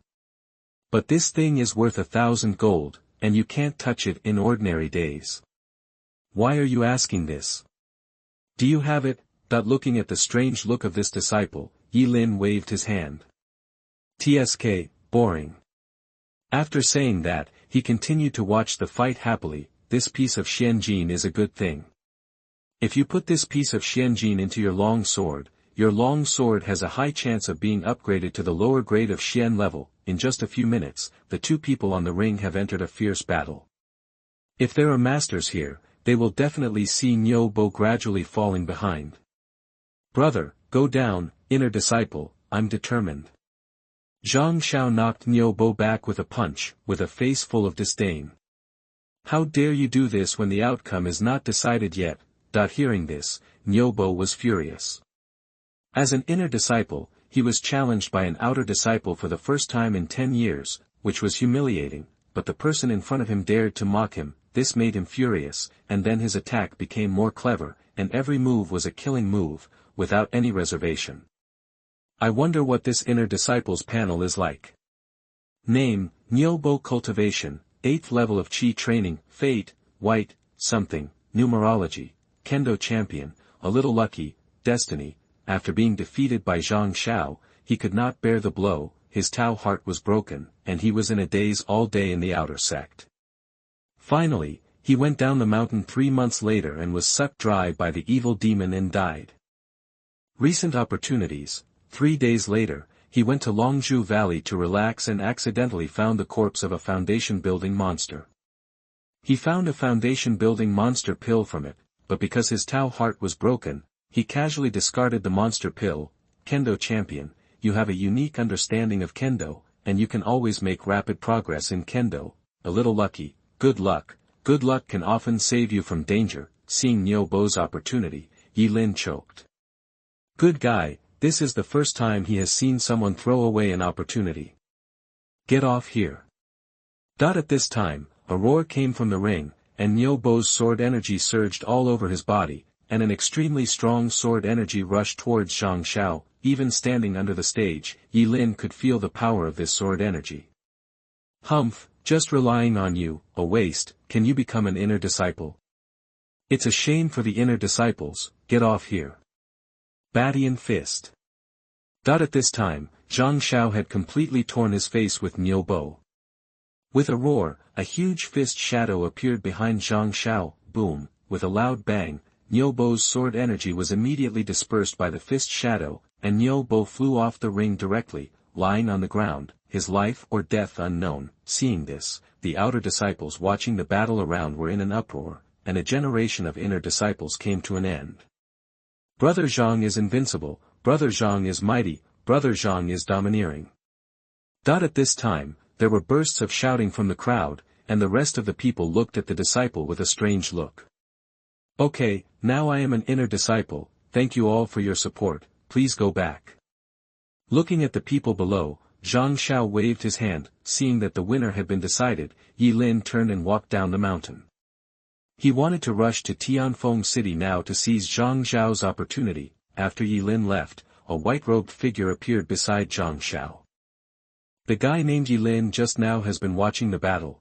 But this thing is worth 1,000 gold, and you can't touch it in ordinary days. Why are you asking this? Do you have it? Looking at the strange look of this disciple, Yi Lin waved his hand. TSK, boring. After saying that, he continued to watch the fight happily. This piece of Xianjin is a good thing. If you put this piece of Xianjin into your long sword has a high chance of being upgraded to the lower grade of Xian level. In just a few minutes, the 2 people on the ring have entered a fierce battle. If there are masters here, they will definitely see Niubo gradually falling behind. Brother, go down, inner disciple, I'm determined. Zhang Xiao knocked Niubo back with a punch, with a face full of disdain. How dare you do this when the outcome is not decided yet? Hearing this, Niubo was furious. As an inner disciple, he was challenged by an outer disciple for the first time in 10 years, which was humiliating, but the person in front of him dared to mock him. This made him furious, and then his attack became more clever, and every move was a killing move, without any reservation. I wonder what this inner disciple's panel is like. Name, Niubo Cultivation, 8th level of Qi training, Fate, White, something, Numerology, Kendo champion, a little lucky, Destiny. After being defeated by Zhang Xiao, he could not bear the blow, his Tao heart was broken, and he was in a daze all day in the outer sect. Finally, he went down the mountain 3 months later and was sucked dry by the evil demon and died. Recent opportunities. 3 days later, he went to Longzhu Valley to relax and accidentally found the corpse of a foundation building monster. He found a foundation-building monster pill from it, but because his Tao heart was broken, he casually discarded the monster pill. Kendo champion, you have a unique understanding of Kendo, and you can always make rapid progress in Kendo. A little lucky, good luck can often save you from danger. Seeing Niu Bo's opportunity, Yi Lin choked. Good guy, this is the first time he has seen someone throw away an opportunity. Get off here. At this time, a roar came from the ring, and Niu Bo's sword energy surged all over his body, and an extremely strong sword energy rushed towards Zhang Xiao. Even standing under the stage, Yi Lin could feel the power of this sword energy. Humph, just relying on you, a waste. Can you become an inner disciple? It's a shame for the inner disciples. Get off here. Badian fist. At this time, Zhang Xiao had completely torn his face with Niu Bo. With a roar, a huge fist shadow appeared behind Zhang Xiao. Boom, with a loud bang, Niu Bo's sword energy was immediately dispersed by the fist shadow, and Niu Bo flew off the ring directly, lying on the ground, his life or death unknown. Seeing this, the outer disciples watching the battle around were in an uproar, and a generation of inner disciples came to an end. Brother Zhang is invincible, Brother Zhang is mighty, Brother Zhang is domineering. At this time, there were bursts of shouting from the crowd, and the rest of the people looked at the disciple with a strange look. Okay, now I am an inner disciple, thank you all for your support, please go back. Looking at the people below, Zhang Xiao waved his hand. Seeing that the winner had been decided, Yi Lin turned and walked down the mountain. He wanted to rush to Tianfeng City now to seize Zhang Xiao's opportunity. After Yi Lin left, a white-robed figure appeared beside Zhang Xiao. The guy named Yi Lin just now has been watching the battle.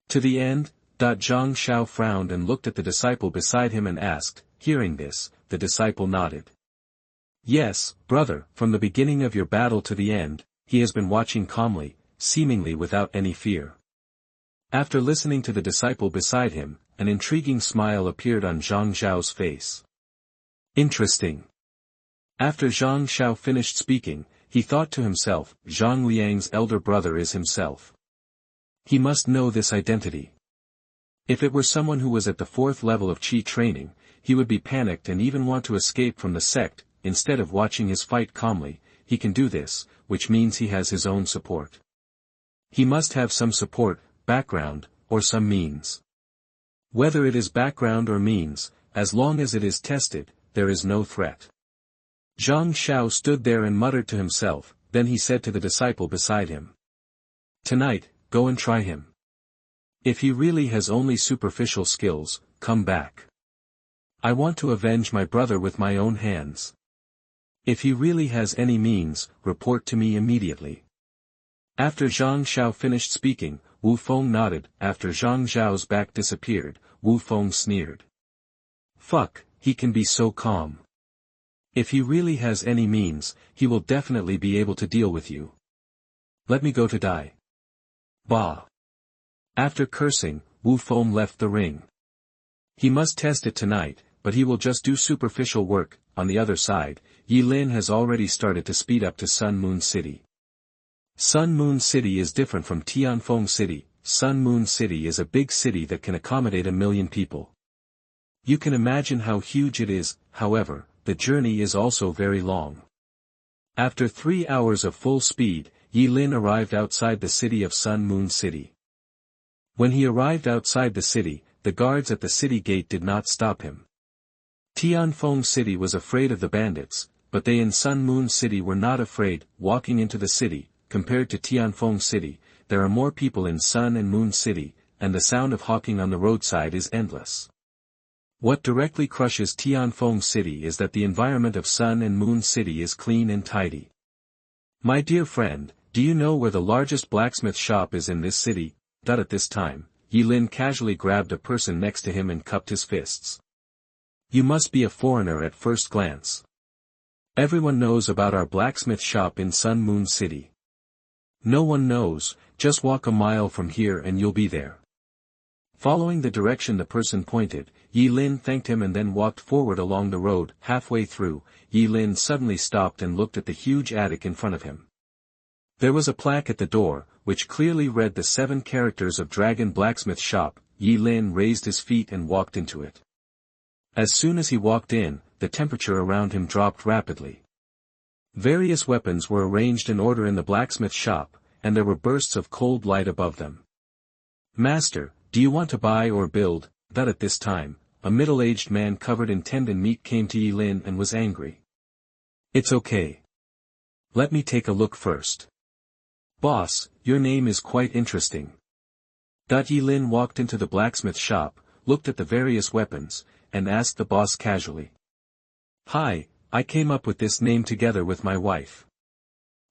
To the end. Zhang Xiao frowned and looked at the disciple beside him and asked. Hearing this, the disciple nodded. Yes, brother, from the beginning of your battle to the end, he has been watching calmly, seemingly without any fear. After listening to the disciple beside him, an intriguing smile appeared on Zhang Xiao's face. Interesting. After Zhang Xiao finished speaking, he thought to himself, Zhang Liang's elder brother is himself. He must know this identity. If it were someone who was at the 4th level of Qi training, he would be panicked and even want to escape from the sect. Instead of watching his fight calmly, he can do this, which means he has his own support. He must have some support, background, or some means. Whether it is background or means, as long as it is tested, there is no threat. Zhang Xiao stood there and muttered to himself, then he said to the disciple beside him. Tonight, go and try him. If he really has only superficial skills, come back. I want to avenge my brother with my own hands. If he really has any means, report to me immediately. After Zhang Xiao finished speaking, Wu Feng nodded. After Zhang Xiao's back disappeared, Wu Feng sneered. Fuck, he can be so calm. If he really has any means, he will definitely be able to deal with you. Let me go to die. Bah. After cursing, Wu Feng left the ring. He must test it tonight, but he will just do superficial work. On the other side, Yi Lin has already started to speed up to Sun Moon City. Sun Moon City is different from Tianfeng City. Sun Moon City is a big city that can accommodate 1 million people. You can imagine how huge it is. However, the journey is also very long. After 3 hours of full speed, Yi Lin arrived outside the city of Sun Moon City. When he arrived outside the city, the guards at the city gate did not stop him. Tianfeng City was afraid of the bandits, but they in Sun Moon City were not afraid. Walking into the city, compared to Tianfeng City, there are more people in Sun and Moon City, and the sound of hawking on the roadside is endless. What directly crushes Tianfeng City is that the environment of Sun and Moon City is clean and tidy. My dear friend, do you know where the largest blacksmith shop is in this city? At this time, Yi Lin casually grabbed a person next to him and cupped his fists. You must be a foreigner at first glance. Everyone knows about our blacksmith shop in Sun Moon City. No one knows, just walk a mile from here and you'll be there. Following the direction the person pointed, Yi Lin thanked him and then walked forward along the road. Halfway through, Yi Lin suddenly stopped and looked at the huge attic in front of him. There was a plaque at the door, which clearly read the 7 characters of Dragon Blacksmith Shop. Yi Lin raised his feet and walked into it. As soon as he walked in, the temperature around him dropped rapidly. Various weapons were arranged in order in the blacksmith shop, and there were bursts of cold light above them. "Master, do you want to buy or build?" That at this time, a middle-aged man covered in tendon meat came to Yi Lin and was angry. "It's okay. Let me take a look first." "Boss, your name is quite interesting." Yi Lin walked into the blacksmith shop, looked at the various weapons, and asked the boss casually. "Hi, I came up with this name together with my wife.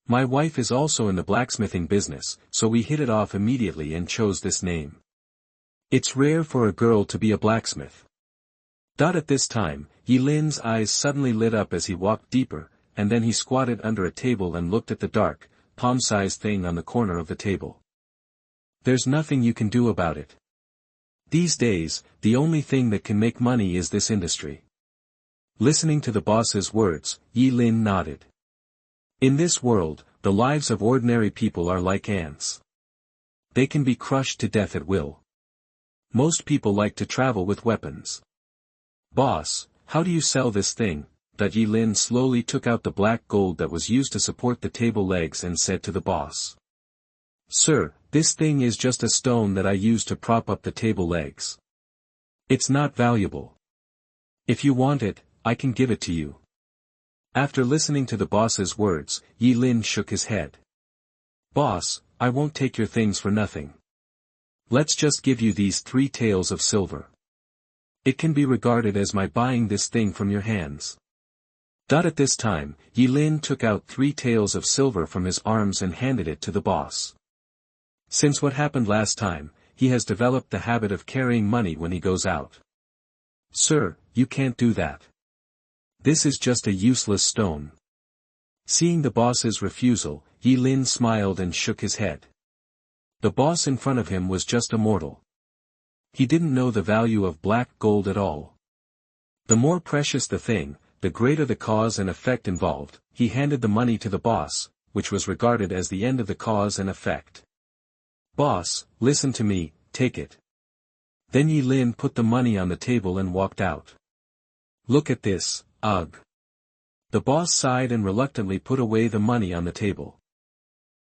My wife is also in the blacksmithing business, so we hit it off immediately and chose this name. It's rare for a girl to be a blacksmith." At this time, Yi Lin's eyes suddenly lit up as he walked deeper, and then he squatted under a table and looked at the dark, palm-sized thing on the corner of the table. "There's nothing you can do about it. These days, the only thing that can make money is this industry." Listening to the boss's words, Yi Lin nodded. In this world, the lives of ordinary people are like ants. They can be crushed to death at will. Most people like to travel with weapons. "Boss, how do you sell this thing?" Yi Lin slowly took out the black gold that was used to support the table legs and said to the boss. "Sir, this thing is just a stone that I use to prop up the table legs. It's not valuable. If you want it, I can give it to you." After listening to the boss's words, Yi Lin shook his head. "Boss, I won't take your things for nothing. Let's just give you these 3 taels of silver. It can be regarded as my buying this thing from your hands." At this time, Yi Lin took out 3 taels of silver from his arms and handed it to the boss. Since what happened last time, he has developed the habit of carrying money when he goes out. "Sir, you can't do that. This is just a useless stone." Seeing the boss's refusal, Yi Lin smiled and shook his head. The boss in front of him was just a mortal. He didn't know the value of black gold at all. The more precious the thing, the greater the cause and effect involved. He handed the money to the boss, which was regarded as the end of the cause and effect. "Boss, listen to me, take it." Then Yi Lin put the money on the table and walked out. "Look at this, ugh." The boss sighed and reluctantly put away the money on the table.